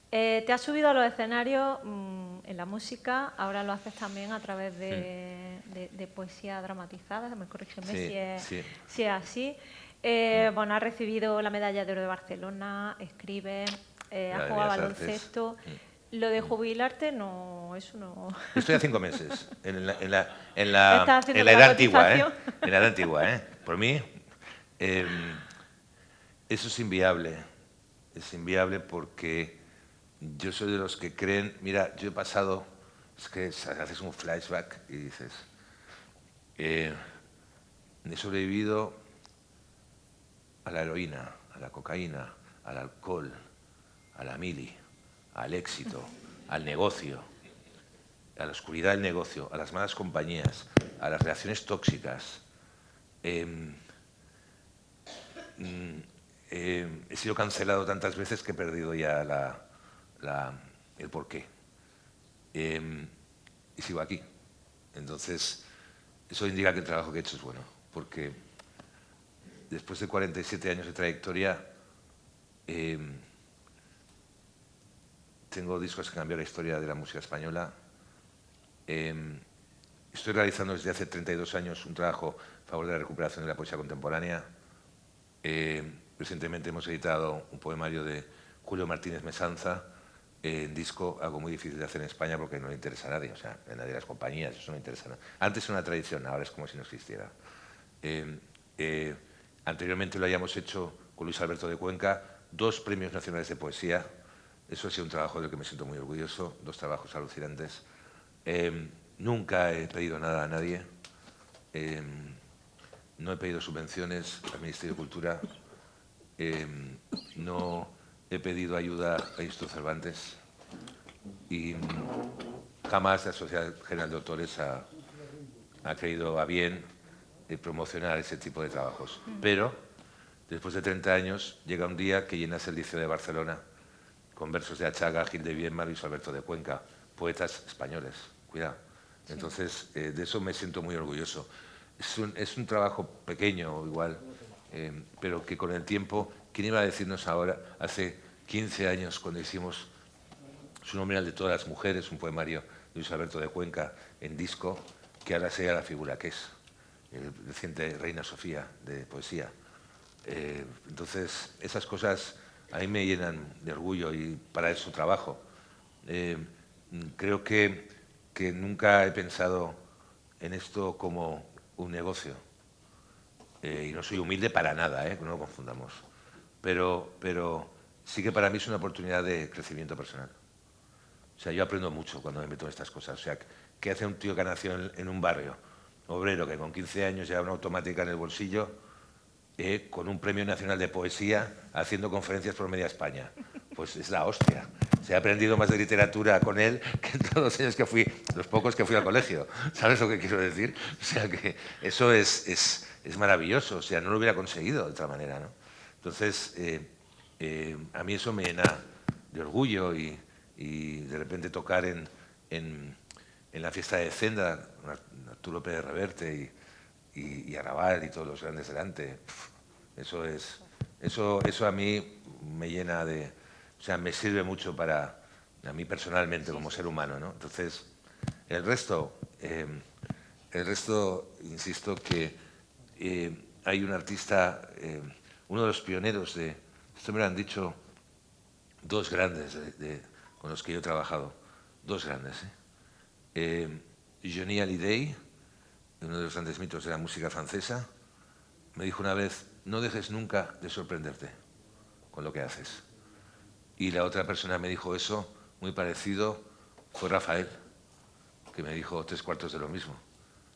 Te has subido a los escenarios en la música, ahora lo haces también a través de poesía dramatizada, me corrígeme si es así. Bueno, has recibido la Medalla de Oro de Barcelona, escribes, has jugado baloncesto. Lo de jubilarte no, eso no. Estoy a 5 meses en la edad antigua, en la edad antigua, Por mí, eso es inviable. Es inviable porque yo soy de los que creen. Mira, yo he pasado, es que haces un flashback y dices, he sobrevivido a la heroína, a la cocaína, al alcohol, a la mili, al éxito, al negocio, a la oscuridad del negocio, a las malas compañías, a las relaciones tóxicas. He sido cancelado tantas veces que he perdido ya el porqué. Y sigo aquí. Entonces, eso indica que el trabajo que he hecho es bueno, porque después de 47 años de trayectoria, tengo discos que cambiaron la historia de la música española. Estoy realizando desde hace 32 años un trabajo a favor de la recuperación de la poesía contemporánea. Recientemente hemos editado un poemario de Julio Martínez Mesanza en disco, algo muy difícil de hacer en España porque no le interesa a nadie, o sea, a nadie de las compañías, eso no interesa a nadie. Antes era una tradición, ahora es como si no existiera. Anteriormente lo hayamos hecho con Luis Alberto de Cuenca, 2 premios nacionales de poesía. Eso ha sido un trabajo del que me siento muy orgulloso, 2 trabajos alucinantes. Nunca he pedido nada a nadie. No he pedido subvenciones al Ministerio de Cultura. No he pedido ayuda a Instituto Cervantes. Y jamás la Sociedad General de Autores ha creído a bien promocionar ese tipo de trabajos. Pero después de 30 años llega un día que llenas el Liceo de Barcelona con versos de Achaga, Gil de Biedma, Luis Alberto de Cuenca, poetas españoles. Cuidado. Entonces, de eso me siento muy orgulloso. Es un trabajo pequeño, igual, pero que con el tiempo, ¿quién iba a decirnos ahora, hace 15 años, cuando hicimos Su nombre al de todas las mujeres, un poemario de Luis Alberto de Cuenca en disco, que ahora sea la figura que es, el reciente Reina Sofía de poesía? Entonces, esas cosas a mí me llenan de orgullo y para eso trabajo. Creo que nunca he pensado en esto como un negocio. Y no soy humilde para nada, que no lo confundamos. Pero sí que para mí es una oportunidad de crecimiento personal. O sea, yo aprendo mucho cuando me meto en estas cosas. O sea, ¿qué hace un tío que ha nacido en un barrio obrero que con 15 años lleva una automática en el bolsillo, con un premio nacional de poesía, haciendo conferencias por media España? Pues es la hostia. Se ha aprendido más de literatura con él que en todos los años que fui, los pocos que fui al colegio. ¿Sabes lo que quiero decir? O sea, que eso es maravilloso. O sea, no lo hubiera conseguido de otra manera, ¿no? Entonces, a mí eso me llena de orgullo y de repente tocar en la fiesta de Zenda, Arturo Pérez Reverte y Arrabal y todos los grandes delante. Eso a mí me llena de... O sea, me sirve mucho para a mí personalmente como ser humano, ¿no? Entonces, el resto, insisto que hay un artista, uno de los pioneros de... Esto me lo han dicho 2 grandes con los que yo he trabajado, 2 grandes. Johnny Hallyday, uno de los grandes mitos de la música francesa, me dijo una vez: no dejes nunca de sorprenderte con lo que haces. Y la otra persona me dijo eso, muy parecido, fue Rafael, que me dijo 3/4 de lo mismo.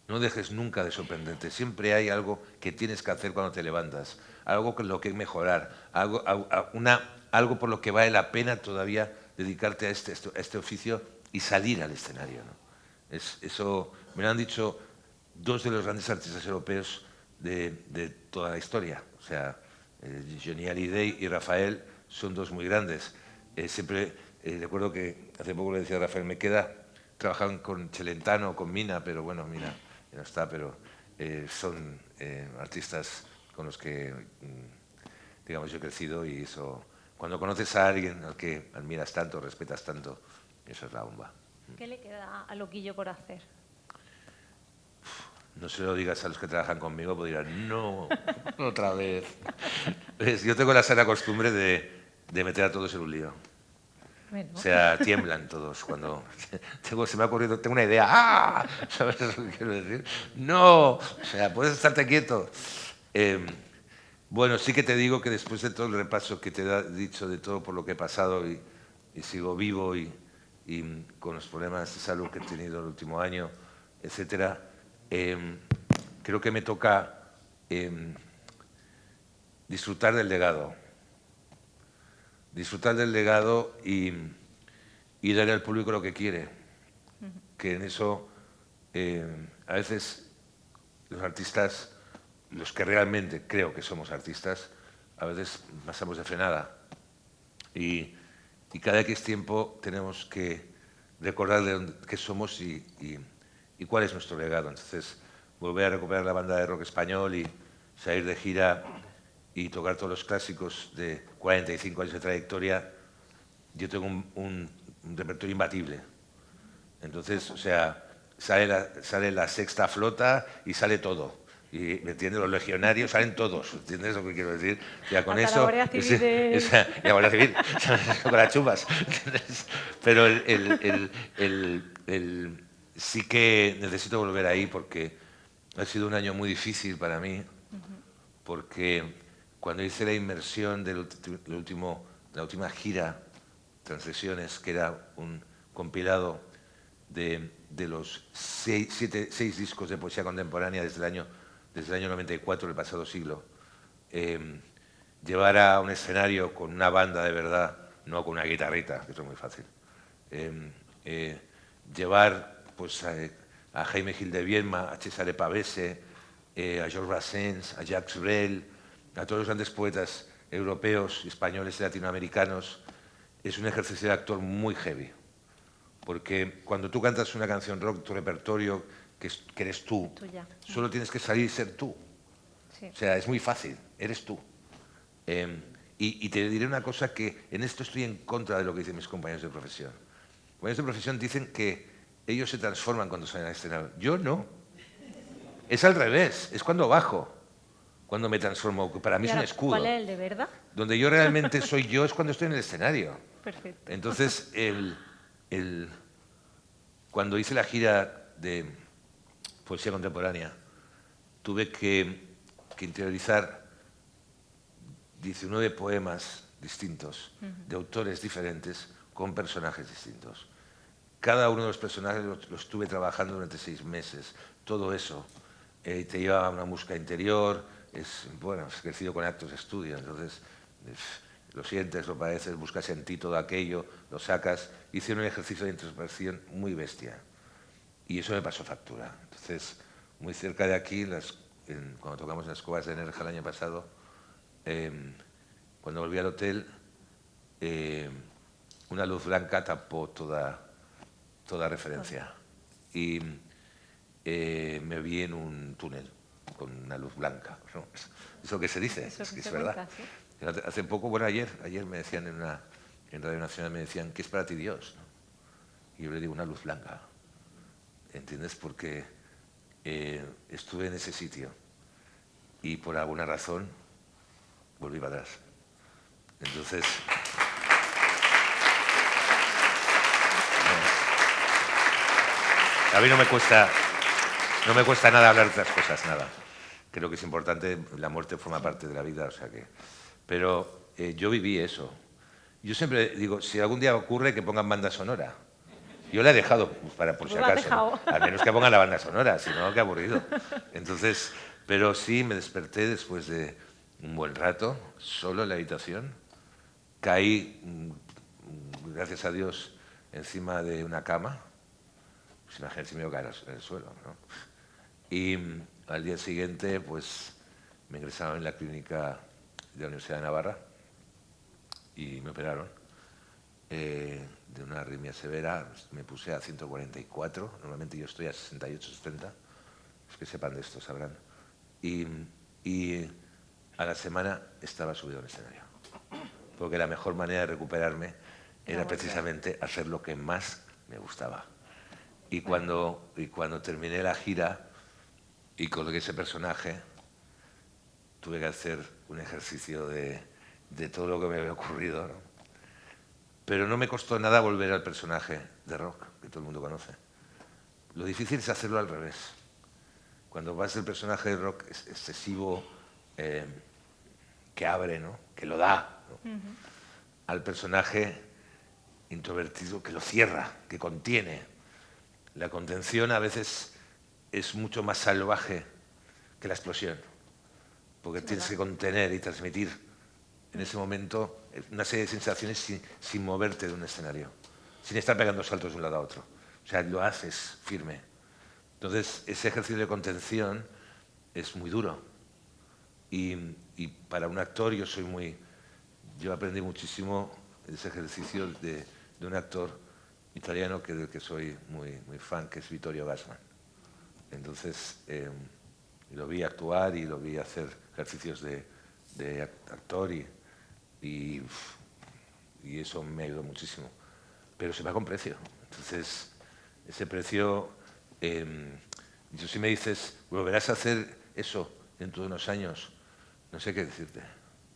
No dejes nunca de sorprenderte, siempre hay algo que tienes que hacer cuando te levantas, algo con lo que mejorar, algo por lo que vale la pena todavía dedicarte a este oficio y salir al escenario, ¿no? Eso me lo han dicho 2 de los grandes artistas europeos de toda la historia. O sea, Johnny Hallyday y Rafael son 2 muy grandes. Siempre recuerdo que hace poco le decía a Rafael, me queda trabajar con Celentano, con Mina, pero bueno, Mina ya no está, pero son artistas con los que, digamos, yo he crecido, y eso, cuando conoces a alguien al que admiras tanto, respetas tanto, eso es la bomba. ¿Qué le queda a Loquillo por hacer? No se lo digas a los que trabajan conmigo, porque dirán, no, otra vez. Yo tengo la sana costumbre de meter a todos en un lío. Bueno. O sea, tiemblan todos cuando se me ha ocurrido, tengo una idea. ¡Ah! ¿Sabes lo que quiero decir? ¡No! O sea, puedes estarte quieto. Bueno, sí que te digo que después de todo el repaso que te he dicho de todo por lo que he pasado y sigo vivo y con los problemas de salud que he tenido el último año, etcétera, creo que me toca disfrutar del legado. Disfrutar del legado y darle al público lo que quiere. Que en eso, a veces, los artistas, los que realmente creo que somos artistas, a veces pasamos de frenada. Y y cada X tiempo tenemos que recordar qué somos y cuál es nuestro legado. Entonces, volver a recuperar la banda de rock español y salir de gira y tocar todos los clásicos de 45 años de trayectoria, yo tengo un repertorio imbatible. Entonces, o sea, sale la sexta flota y sale todo. Y, ¿me entiendes? Los legionarios salen todos, ¿entiendes lo que quiero decir? Ya con hasta eso... la Guardia Civil la Guardia Civil, con las chupas. Pero sí que necesito volver ahí porque ha sido un año muy difícil para mí, porque cuando hice la inmersión de la última gira, Transgresiones, que era un compilado de los 6 discos de poesía contemporánea desde el año 94 del pasado siglo, llevar a un escenario con una banda de verdad, no con una guitarrita, que eso es muy fácil, llevar pues, a Jaime Gil de Viedma, a Cesare Pavese, a Georges Brassens, a Jacques Brel, a todos los grandes poetas europeos, españoles y latinoamericanos, es un ejercicio de actor muy heavy. Porque cuando tú cantas una canción rock, tu repertorio, que eres tú, solo tienes que salir y ser tú. Sí. O sea, es muy fácil, eres tú. Y te diré una cosa que en esto estoy en contra de lo que dicen mis compañeros de profesión. Los compañeros de profesión dicen que ellos se transforman cuando salen al escenario. Yo no. Es al revés, es cuando bajo, cuando me transformo. Para mí es un escudo. ¿Cuál es el de verdad? Donde yo realmente soy yo es cuando estoy en el escenario. Perfecto. Entonces, cuando hice la gira de poesía contemporánea, tuve que interiorizar 19 poemas distintos, de autores diferentes, con personajes distintos. Cada uno de los personajes los estuve trabajando durante 6 meses. Todo eso te lleva a una música interior, es crecido con actos de estudio, entonces lo sientes, lo padeces, buscas en ti todo aquello, lo sacas. Hice un ejercicio de introspección muy bestia y eso me pasó factura. Entonces, muy cerca de aquí, cuando tocamos en las Cuevas de Nerja el año pasado, cuando volví al hotel, una luz blanca tapó toda referencia y me vi en un túnel con una luz blanca, ¿no? Es lo que se dice, es verdad. ¿Sí? Hace poco, ayer me decían en Radio Nacional, me decían, ¿qué es para ti Dios? Y yo le digo, una luz blanca. ¿Entiendes? Porque estuve en ese sitio y por alguna razón volví para atrás. Entonces... A mí no me cuesta nada hablar de otras cosas, nada. Creo que es importante, la muerte forma parte de la vida, o sea que... Pero yo viví eso. Yo siempre digo, si algún día ocurre que pongan banda sonora. Yo la he dejado, por si acaso. ¿No? Al menos que pongan la banda sonora, si no, qué aburrido. Entonces, pero sí, me desperté después de un buen rato, solo en la habitación. Caí, gracias a Dios, encima de una cama. Pues imagínate si me iba a caer en el suelo, ¿no? Y al día siguiente, pues, me ingresaron en la clínica de la Universidad de Navarra y me operaron de una arritmia severa. Me puse a 144, normalmente yo estoy a 68, 70, los que sepan de esto sabrán. Y a la semana estaba subido al escenario, porque la mejor manera de recuperarme era precisamente hacer lo que más me gustaba. Y cuando terminé la gira y coloqué ese personaje, tuve que hacer un ejercicio de todo lo que me había ocurrido, ¿no? Pero no me costó nada volver al personaje de rock, que todo el mundo conoce. Lo difícil es hacerlo al revés. Cuando vas del personaje de rock excesivo, que abre, ¿no? Que lo da, ¿no? Al personaje introvertido que lo cierra, que contiene. La contención a veces es mucho más salvaje que la explosión, porque tienes que contener y transmitir en ese momento una serie de sensaciones sin moverte de un escenario, sin estar pegando saltos de un lado a otro. O sea, lo haces firme. Entonces, ese ejercicio de contención es muy duro. Y para un actor yo aprendí muchísimo ese ejercicio de un actor italiano del que soy muy fan, que es Vittorio Gassman. Entonces lo vi actuar y lo vi hacer ejercicios de actor y eso me ayudó muchísimo. Pero se va con precio. Entonces, ese precio, yo si me dices, volverás a hacer eso dentro de unos años, no sé qué decirte.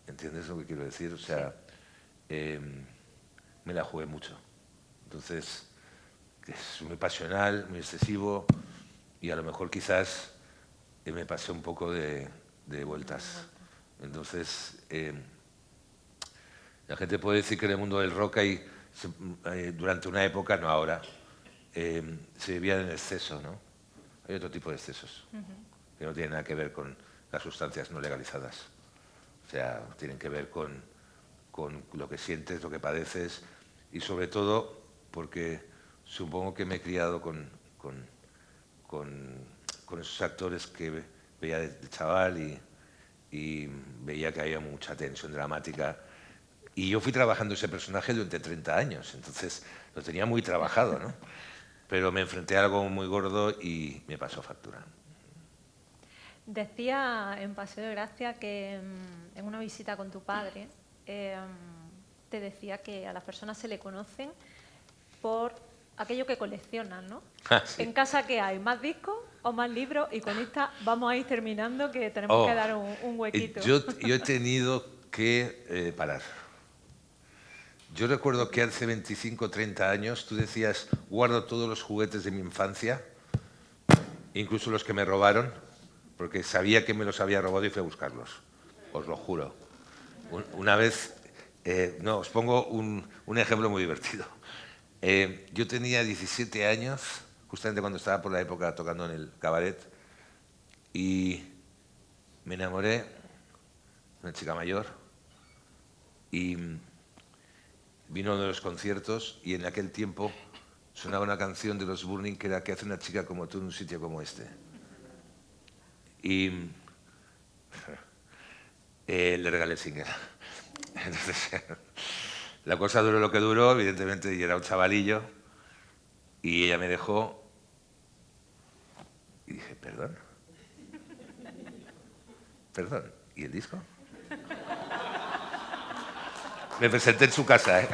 ¿Entiendes lo que quiero decir? O sea, me la jugué mucho. Entonces, es muy pasional, muy excesivo y a lo mejor quizás me pasé un poco de vueltas. Entonces, la gente puede decir que en el mundo del rock durante una época, no ahora, se vivía en exceso, ¿no? Hay otro tipo de excesos que no tienen nada que ver con las sustancias no legalizadas. O sea, tienen que ver con lo que sientes, lo que padeces y sobre todo porque supongo que me he criado con esos actores que veía de chaval y veía que había mucha tensión dramática. Y yo fui trabajando ese personaje durante 30 años, entonces lo tenía muy trabajado, ¿no? Pero me enfrenté a algo muy gordo y me pasó factura. Decía en Paseo de Gracia que en una visita con tu padre te decía que a las personas se le conocen por aquello que coleccionan, ¿no? Sí. En casa, ¿qué hay? ¿Más discos o más libros? Y con esta vamos a ir terminando, que tenemos que dar un huequito. Yo he tenido que parar. Yo recuerdo que hace 25 o 30 años tú decías, guardo todos los juguetes de mi infancia, incluso los que me robaron, porque sabía que me los había robado y fui a buscarlos. Os lo juro. Una vez, no, os pongo un ejemplo muy divertido. Yo tenía 17 años, justamente cuando estaba por la época tocando en el cabaret, y me enamoré de una chica mayor y vino uno de los conciertos y en aquel tiempo sonaba una canción de los Burning que era ¿qué hace una chica como tú en un sitio como este? Y le regalé el single. Entonces, la cosa duró lo que duró, evidentemente yo era un chavalillo y ella me dejó y dije, perdón. Perdón, ¿y el disco? Me presenté en su casa, ¿eh?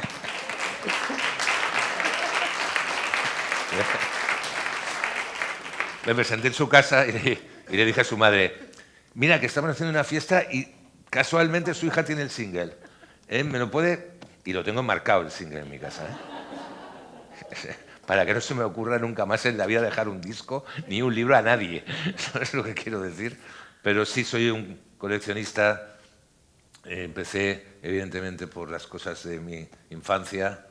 Me presenté en su casa y le dije a su madre, mira que estamos haciendo una fiesta y casualmente su hija tiene el single. ¿Me lo puede...? Y lo tengo marcado el single en mi casa, ¿eh? Para que no se me ocurra nunca más en la vida dejar un disco ni un libro a nadie. ¿Sabes lo que quiero decir? Pero sí soy un coleccionista. Empecé, evidentemente, por las cosas de mi infancia.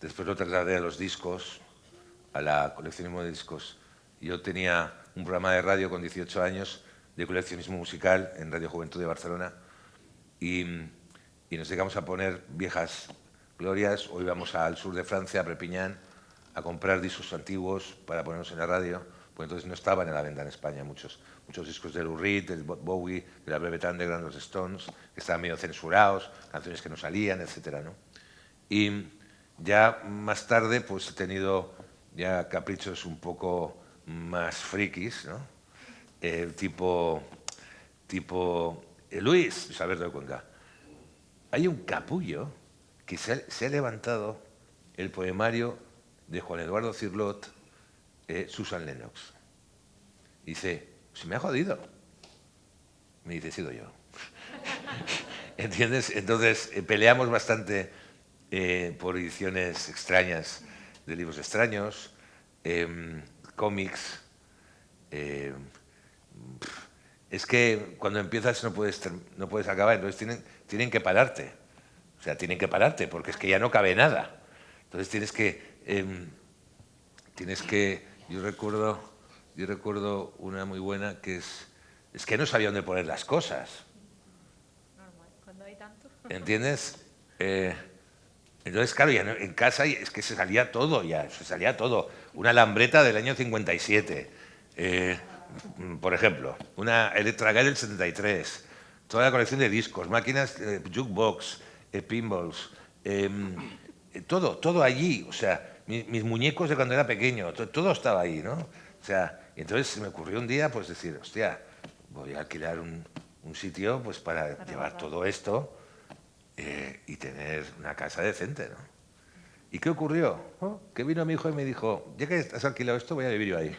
Después lo trasladé a los discos, a la coleccionismo de discos. Yo tenía un programa de radio con 18 años de coleccionismo musical en Radio Juventud de Barcelona y nos llegamos a poner viejas glorias o íbamos al sur de Francia, a Perpiñán, a comprar discos antiguos para ponernos en la radio, pues entonces no estaban en la venta en España muchos discos de Lou Reed, del Bowie, de la Velvet Underground, los Stones, que estaban medio censurados, canciones que no salían, etcétera, ¿no? Y ya más tarde pues he tenido ya caprichos un poco más frikis, ¿no? Tipo Luis, Alberto de Cuenca. Hay un capullo que se ha levantado el poemario de Juan Eduardo Cirlot, Susan Lennox. Dice, se me ha jodido. Me dice, he sido yo. ¿Entiendes? Entonces peleamos bastante por ediciones extrañas de libros extraños, cómics. Es que cuando empiezas no puedes acabar, entonces tienen que pararte. O sea, tienen que pararte porque es que ya no cabe nada. Entonces tienes que yo recuerdo una muy buena que es que no sabía dónde poner las cosas. Normal, cuando hay tanto. ¿Entiendes? Entonces, claro, ya en casa es que se salía todo. Una lambreta del año 57, por ejemplo, una Electra Guy del 73, toda la colección de discos, máquinas, jukebox, pinballs, todo allí, o sea, mis muñecos de cuando era pequeño, todo estaba ahí, ¿no? O sea, y entonces se me ocurrió un día pues decir, hostia, voy a alquilar un sitio pues para llevar todo esto y tener una casa decente, ¿no? ¿Y qué ocurrió? Que vino mi hijo y me dijo, ya que has alquilado esto, voy a vivir yo ahí.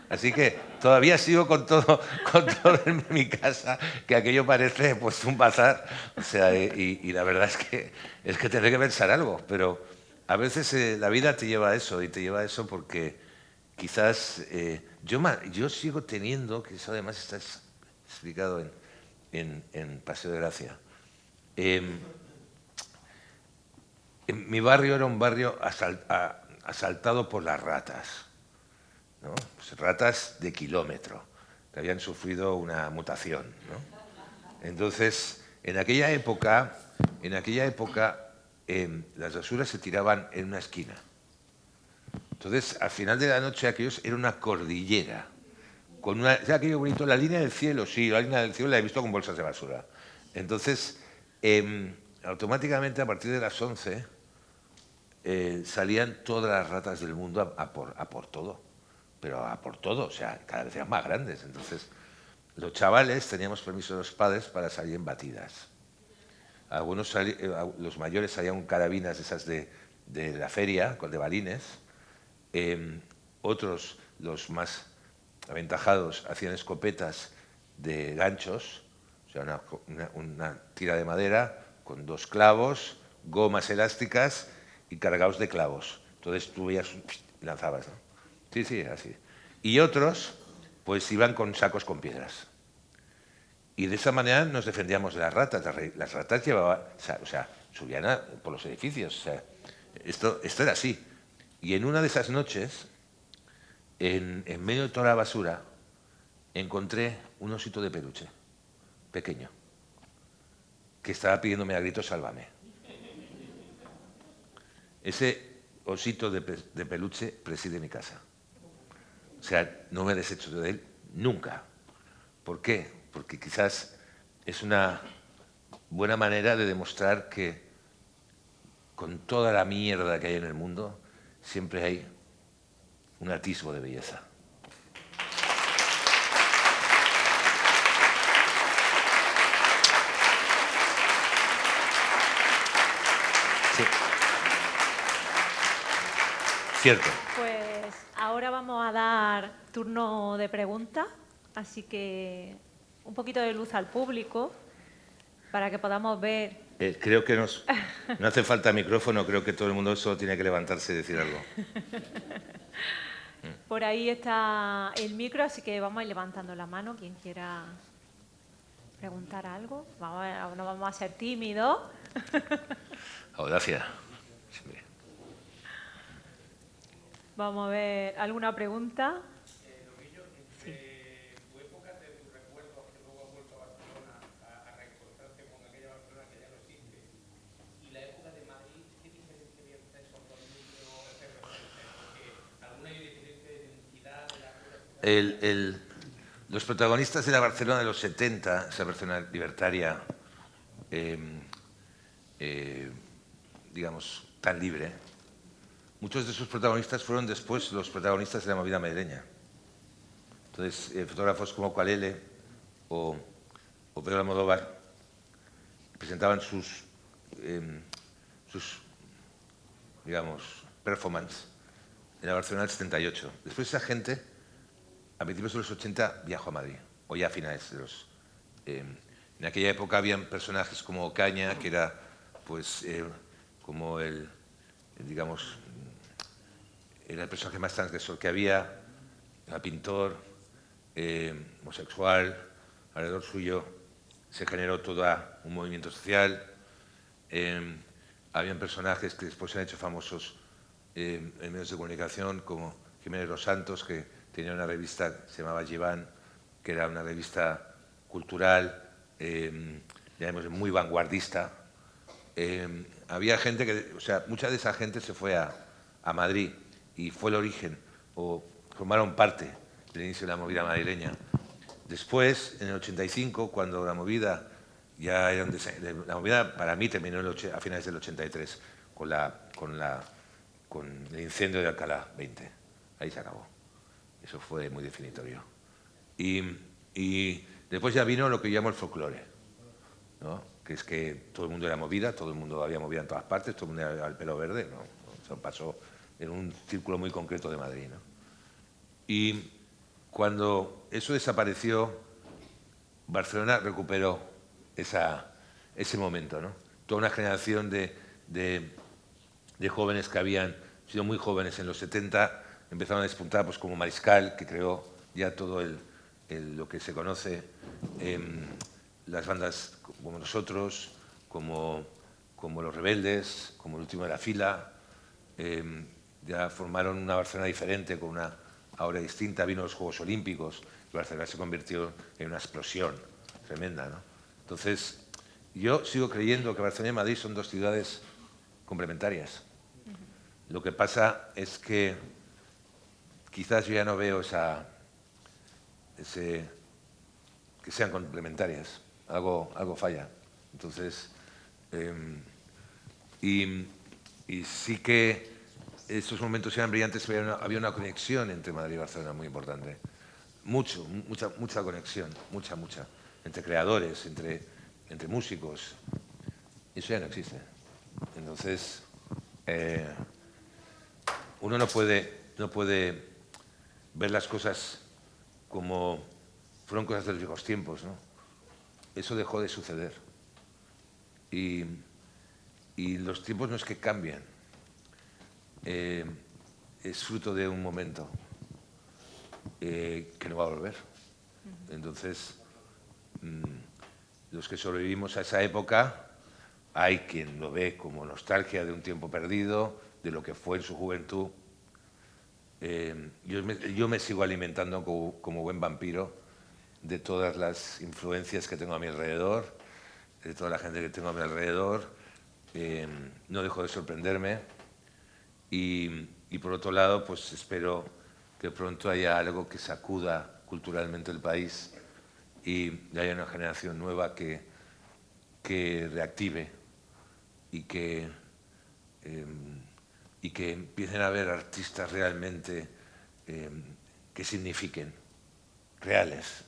Así que todavía sigo con todo en mi casa, que aquello parece pues un bazar. O sea, y la verdad es que tendré que pensar algo, pero a veces la vida te lleva a eso, y te lleva a eso porque quizás yo sigo teniendo, que eso además está explicado en Paseo de Gracia, mi barrio era un barrio asaltado por las ratas, ¿no? Pues ratas de kilómetro, que habían sufrido una mutación, ¿no? Entonces, en aquella época las basuras se tiraban en una esquina. Entonces, al final de la noche, aquellos era una cordillera. ¿Sabes aquello bonito? La línea del cielo, sí, la línea del cielo la he visto con bolsas de basura. Entonces, automáticamente, a partir de las 11, salían todas las ratas del mundo a por todo. Pero a por todo, o sea, cada vez eran más grandes. Entonces, los chavales teníamos permiso de los padres para salir en batidas. Algunos los mayores salían con carabinas esas de la feria, de balines. Otros, los más aventajados, hacían escopetas de ganchos, o sea, una tira de madera con 2 clavos, gomas elásticas y cargados de clavos. Entonces tú veías y lanzabas, ¿no? Sí, así. Y otros, pues iban con sacos con piedras. Y de esa manera nos defendíamos de las ratas. Las ratas llevaban, o sea, subían por los edificios. O sea, esto era así. Y en una de esas noches, en medio de toda la basura, encontré un osito de peluche, pequeño, que estaba pidiéndome a gritos, sálvame. Ese osito de peluche preside mi casa. O sea, no me he deshecho de él nunca. ¿Por qué? Porque quizás es una buena manera de demostrar que con toda la mierda que hay en el mundo, siempre hay un atisbo de belleza. Sí. Cierto. Pues ahora vamos a dar turno de preguntas, así que un poquito de luz al público para que podamos ver. Creo que no hace falta micrófono, creo que todo el mundo solo tiene que levantarse y decir algo. Por ahí está el micro, así que vamos a ir levantando la mano, quien quiera preguntar algo. No vamos a ser tímidos. Audacia. Siempre. Vamos a ver, ¿alguna pregunta? Los protagonistas de la Barcelona de los 70, esa Barcelona libertaria, digamos, tan libre, muchos de sus protagonistas fueron después los protagonistas de la movida madrileña. Entonces, fotógrafos como Coalele o Pedro Almodóvar presentaban sus digamos, performance en la Barcelona del 78. Después esa gente, a principios de los 80, viajó a Madrid, o ya a finales de los... en aquella época habían personajes como Ocaña, que era, pues, como digamos, era el personaje más transgresor que había, era pintor, homosexual, alrededor suyo se generó todo un movimiento social. Habían personajes que después se han hecho famosos en medios de comunicación, como Jiménez Los Santos, que tenía una revista que se llamaba Giván, que era una revista cultural, digamos, muy vanguardista. Había gente que, o sea, mucha de esa gente se fue a Madrid y fue el origen, o formaron parte del inicio de la movida madrileña. Después, en el 85, cuando la movida ya era la movida para mí terminó a finales del 83 con el incendio de Alcalá 20. Ahí se acabó. Eso fue muy definitorio. Y después ya vino lo que yo llamo el folclore, ¿no? Que es que todo el mundo era movida, todo el mundo había movida en todas partes, todo el mundo era el pelo verde, ¿no? Eso pasó en un círculo muy concreto de Madrid, ¿no? Y cuando eso desapareció, Barcelona recuperó ese momento, ¿no? Toda una generación de jóvenes que habían sido muy jóvenes en los 70 empezaron a despuntar, pues, como Mariscal, que creó ya todo lo que se conoce, las bandas como nosotros, como Los Rebeldes, como El Último de la Fila, ya formaron una Barcelona diferente, con una aura distinta. Vino los Juegos Olímpicos y Barcelona se convirtió en una explosión tremenda, ¿no? Entonces, yo sigo creyendo que Barcelona y Madrid son dos ciudades complementarias. Lo que pasa es que quizás yo ya no veo que sean complementarias. Algo falla. Entonces, y sí que estos momentos eran brillantes, pero había una conexión entre Madrid y Barcelona muy importante. Mucha conexión, mucha. Entre creadores, entre músicos. Eso ya no existe. Entonces, uno no puede ver las cosas como fueron cosas de los viejos tiempos, ¿no? Eso dejó de suceder. Y los tiempos no es que cambian, es fruto de un momento que no va a volver. Entonces, los que sobrevivimos a esa época, hay quien lo ve como nostalgia de un tiempo perdido, de lo que fue en su juventud. Yo me sigo alimentando como buen vampiro de todas las influencias que tengo a mi alrededor, de toda la gente que tengo a mi alrededor. No dejo de sorprenderme y por otro lado, pues espero que pronto haya algo que sacuda culturalmente el país y haya una generación nueva que reactive y que empiecen a haber artistas realmente que signifiquen, reales,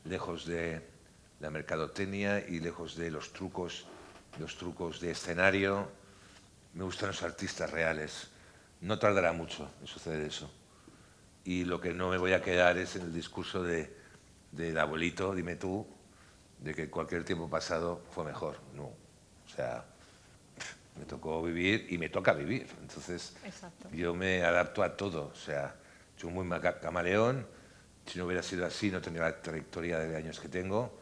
lejos de la mercadotecnia y lejos de los trucos de escenario. Me gustan los artistas reales. No tardará mucho en suceder eso. Y lo que no me voy a quedar es en el discurso del abuelito, dime tú, de que cualquier tiempo pasado fue mejor. No. O sea, me tocó vivir y me toca vivir. Entonces, exacto, yo me adapto a todo. O sea, soy muy camaleón. Si no hubiera sido así, no tendría la trayectoria de años que tengo.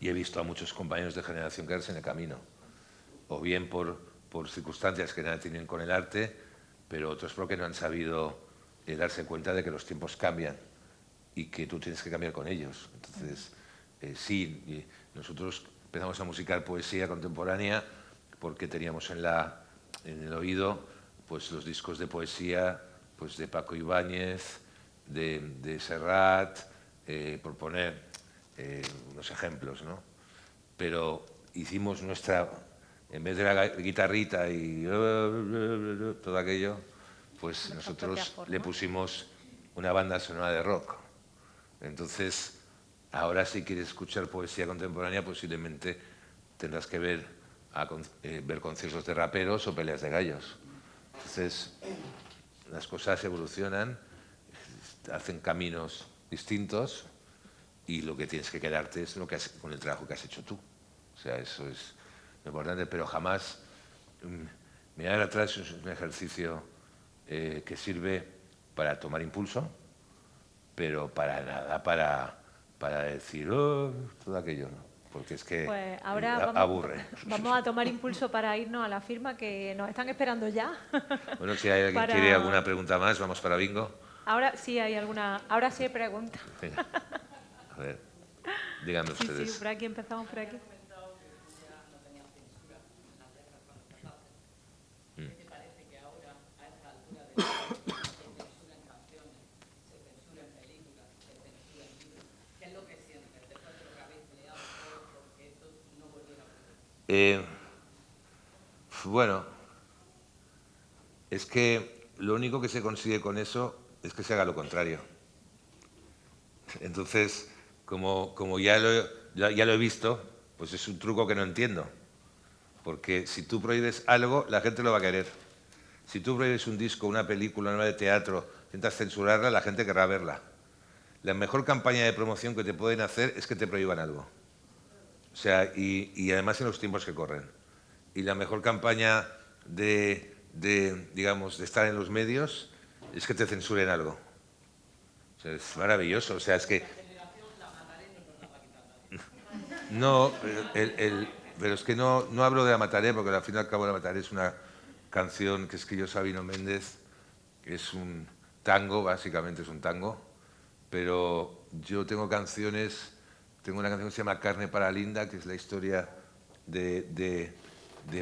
Y he visto a muchos compañeros de generación quedarse en el camino. O bien por circunstancias que nada tienen con el arte, pero otros porque no han sabido darse cuenta de que los tiempos cambian y que tú tienes que cambiar con ellos. Entonces, sí, nosotros empezamos a musicar poesía contemporánea porque teníamos en el oído, pues, los discos de poesía, pues, de Paco Ibáñez, de Serrat, por poner unos ejemplos, ¿no? Pero hicimos en vez de la guitarrita y todo aquello, pues nosotros le pusimos una banda sonora de rock. Entonces, ahora si quieres escuchar poesía contemporánea, posiblemente tendrás que ver conciertos de raperos o peleas de gallos. Entonces, las cosas evolucionan, hacen caminos distintos y lo que tienes que quedarte es con el trabajo que has hecho tú. O sea, eso es lo importante, pero jamás mirar atrás es un ejercicio que sirve para tomar impulso, pero para nada para decir, oh, todo aquello, ¿no? Porque es que pues ahora aburre. Vamos a tomar impulso para irnos a la firma, que nos están esperando ya. Bueno, si hay alguien que quiere alguna pregunta más, vamos para bingo. Ahora sí hay preguntas. Venga. A ver, díganme ustedes. Sí, por aquí empezamos, por aquí. Bueno, es que lo único que se consigue con eso es que se haga lo contrario. Entonces, como ya lo he visto, pues es un truco que no entiendo. Porque si tú prohíbes algo, la gente lo va a querer. Si tú prohíbes un disco, una película, una obra de teatro, intentas censurarla, la gente querrá verla. La mejor campaña de promoción que te pueden hacer es que te prohíban algo. O sea, y además en los tiempos que corren. Y la mejor campaña digamos, de estar en los medios es que te censuren algo. O sea, es maravilloso. O sea, es que... No, pero es que no hablo de La Mataré, porque al fin y al cabo La Mataré es una canción que escribió Sabino Méndez, que es un tango, básicamente es un tango, pero yo tengo una canción que se llama Carne para Linda, que es la historia de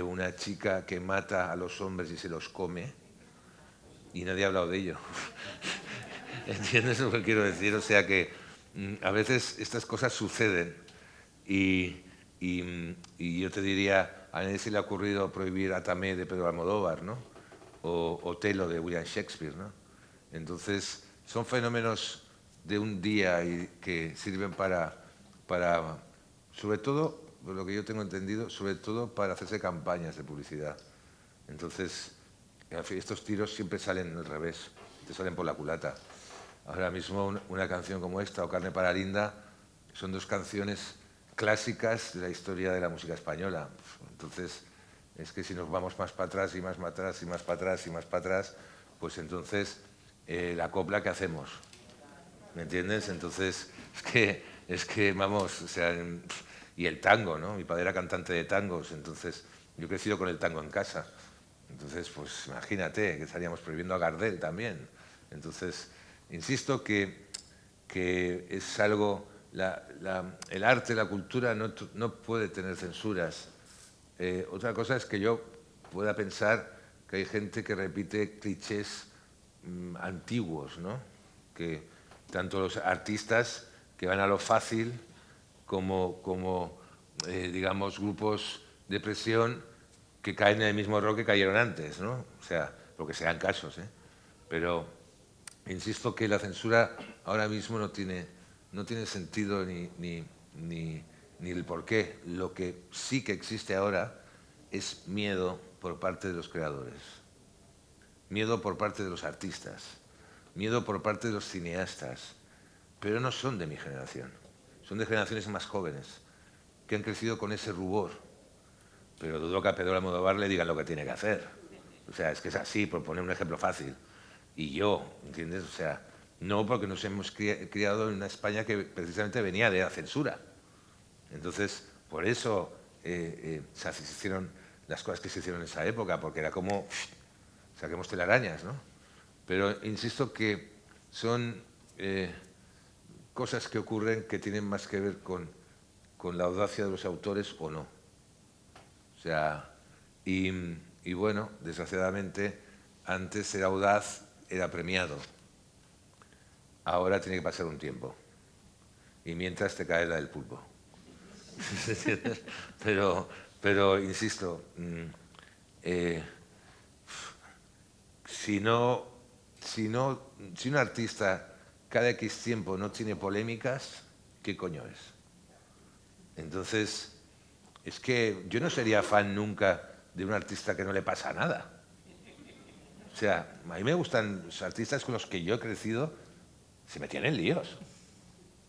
una chica que mata a los hombres y se los come, y nadie ha hablado de ello. ¿Entiendes lo que quiero decir? O sea que a veces estas cosas suceden. Y yo te diría, a nadie se le ha ocurrido prohibir Atamé de Pedro Almodóvar, ¿no? O Otelo de William Shakespeare, ¿no? Entonces, son fenómenos de un día y que sirven para, sobre todo, por lo que yo tengo entendido, sobre todo para hacerse campañas de publicidad. Entonces, estos tiros siempre salen al revés, te salen por la culata. Ahora mismo una canción como esta o Carne para Linda son dos canciones clásicas de la historia de la música española. Entonces, es que si nos vamos más para atrás y más para atrás y más para atrás y más para atrás, pues entonces la copla que hacemos, ¿me entiendes? Entonces, es que vamos, o sea, y el tango, ¿no? Mi padre era cantante de tangos, entonces yo he crecido con el tango en casa. Entonces, pues imagínate que estaríamos prohibiendo a Gardel también. Entonces, insisto que es algo... el arte, la cultura no puede tener censuras. Otra cosa es que yo pueda pensar que hay gente que repite clichés antiguos, ¿no? Que tanto los artistas que van a lo fácil como digamos, grupos de presión que caen en el mismo error que cayeron antes, ¿no? O sea, porque sean casos, ¿eh? Pero insisto que la censura ahora mismo no tiene sentido ni el porqué. Lo que sí que existe ahora es miedo por parte de los creadores, miedo por parte de los artistas, miedo por parte de los cineastas, pero no son de mi generación, son de generaciones más jóvenes, que han crecido con ese rubor, pero dudo que a Pedro Almodóvar le digan lo que tiene que hacer. O sea, es que es así, por poner un ejemplo fácil. Y yo, ¿entiendes? O sea, no, porque nos hemos criado en una España que precisamente venía de la censura. Entonces, por eso se hicieron las cosas que se hicieron en esa época, porque era como, saquemos telarañas, ¿no? Pero insisto que son cosas que ocurren que tienen más que ver con la audacia de los autores o no. O sea, y bueno, desgraciadamente, antes ser audaz era premiado. Ahora tiene que pasar un tiempo. Y mientras te cae la del pulpo. pero insisto, si un artista cada X tiempo no tiene polémicas, ¿qué coño es? Entonces, es que yo no sería fan nunca de un artista que no le pasa nada. O sea, a mí me gustan los artistas con los que yo he crecido, se metían en líos,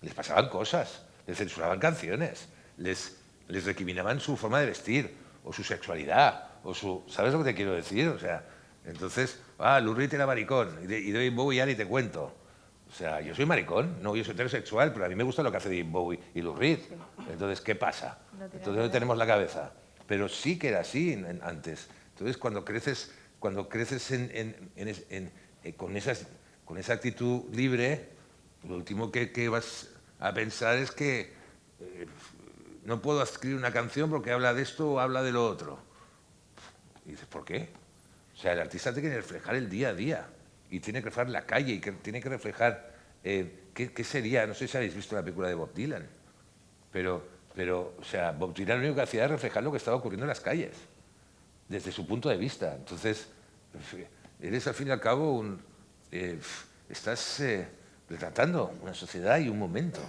les pasaban cosas, les censuraban canciones, les recriminaban su forma de vestir, o su sexualidad, o su... ¿Sabes lo que te quiero decir? O sea, entonces, Lou Reed era maricón, y David Bowie ya ni te cuento. O sea, yo soy maricón, no, yo soy heterosexual, pero a mí me gusta lo que hace David Bowie y Lou Reed. Entonces, ¿qué pasa? Entonces, ¿dónde tenemos la cabeza? Pero sí que era así antes. Entonces, cuando creces con esa actitud libre, lo último que vas a pensar es que no puedo escribir una canción porque habla de esto o habla de lo otro. Y dices, ¿por qué? O sea, el artista tiene que reflejar el día a día y tiene que reflejar la calle y tiene que reflejar qué sería, no sé si habéis visto la película de Bob Dylan, pero Pero, o sea, Bob Dylan lo único que hacía era reflejar lo que estaba ocurriendo en las calles, desde su punto de vista. Entonces, eres al fin y al cabo estás retratando una sociedad y un momento.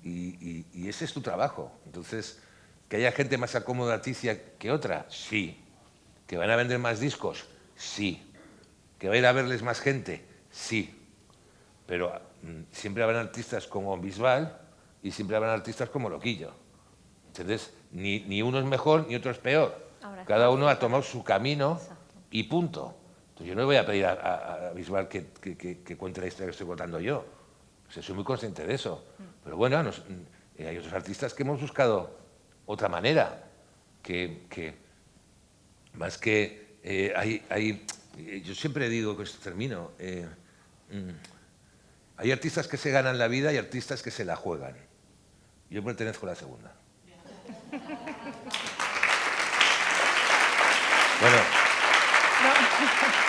Y ese es tu trabajo. Entonces, ¿que haya gente más acomodatia que otra? Sí. ¿Que van a vender más discos? Sí. ¿Que va a ir a verles más gente? Sí. Pero siempre habrán artistas como Bisbal y siempre habrán artistas como Loquillo. Entonces, ni uno es mejor ni otro es peor. Cada uno ha tomado su camino y punto. Entonces, yo no le voy a pedir a Bisbal que cuente la historia que estoy contando yo. O sea, soy muy consciente de eso. Pero bueno, hay otros artistas que hemos buscado otra manera. Más que yo siempre digo, que esto termino, hay artistas que se ganan la vida y artistas que se la juegan. Yo pertenezco a la segunda. Bueno. No.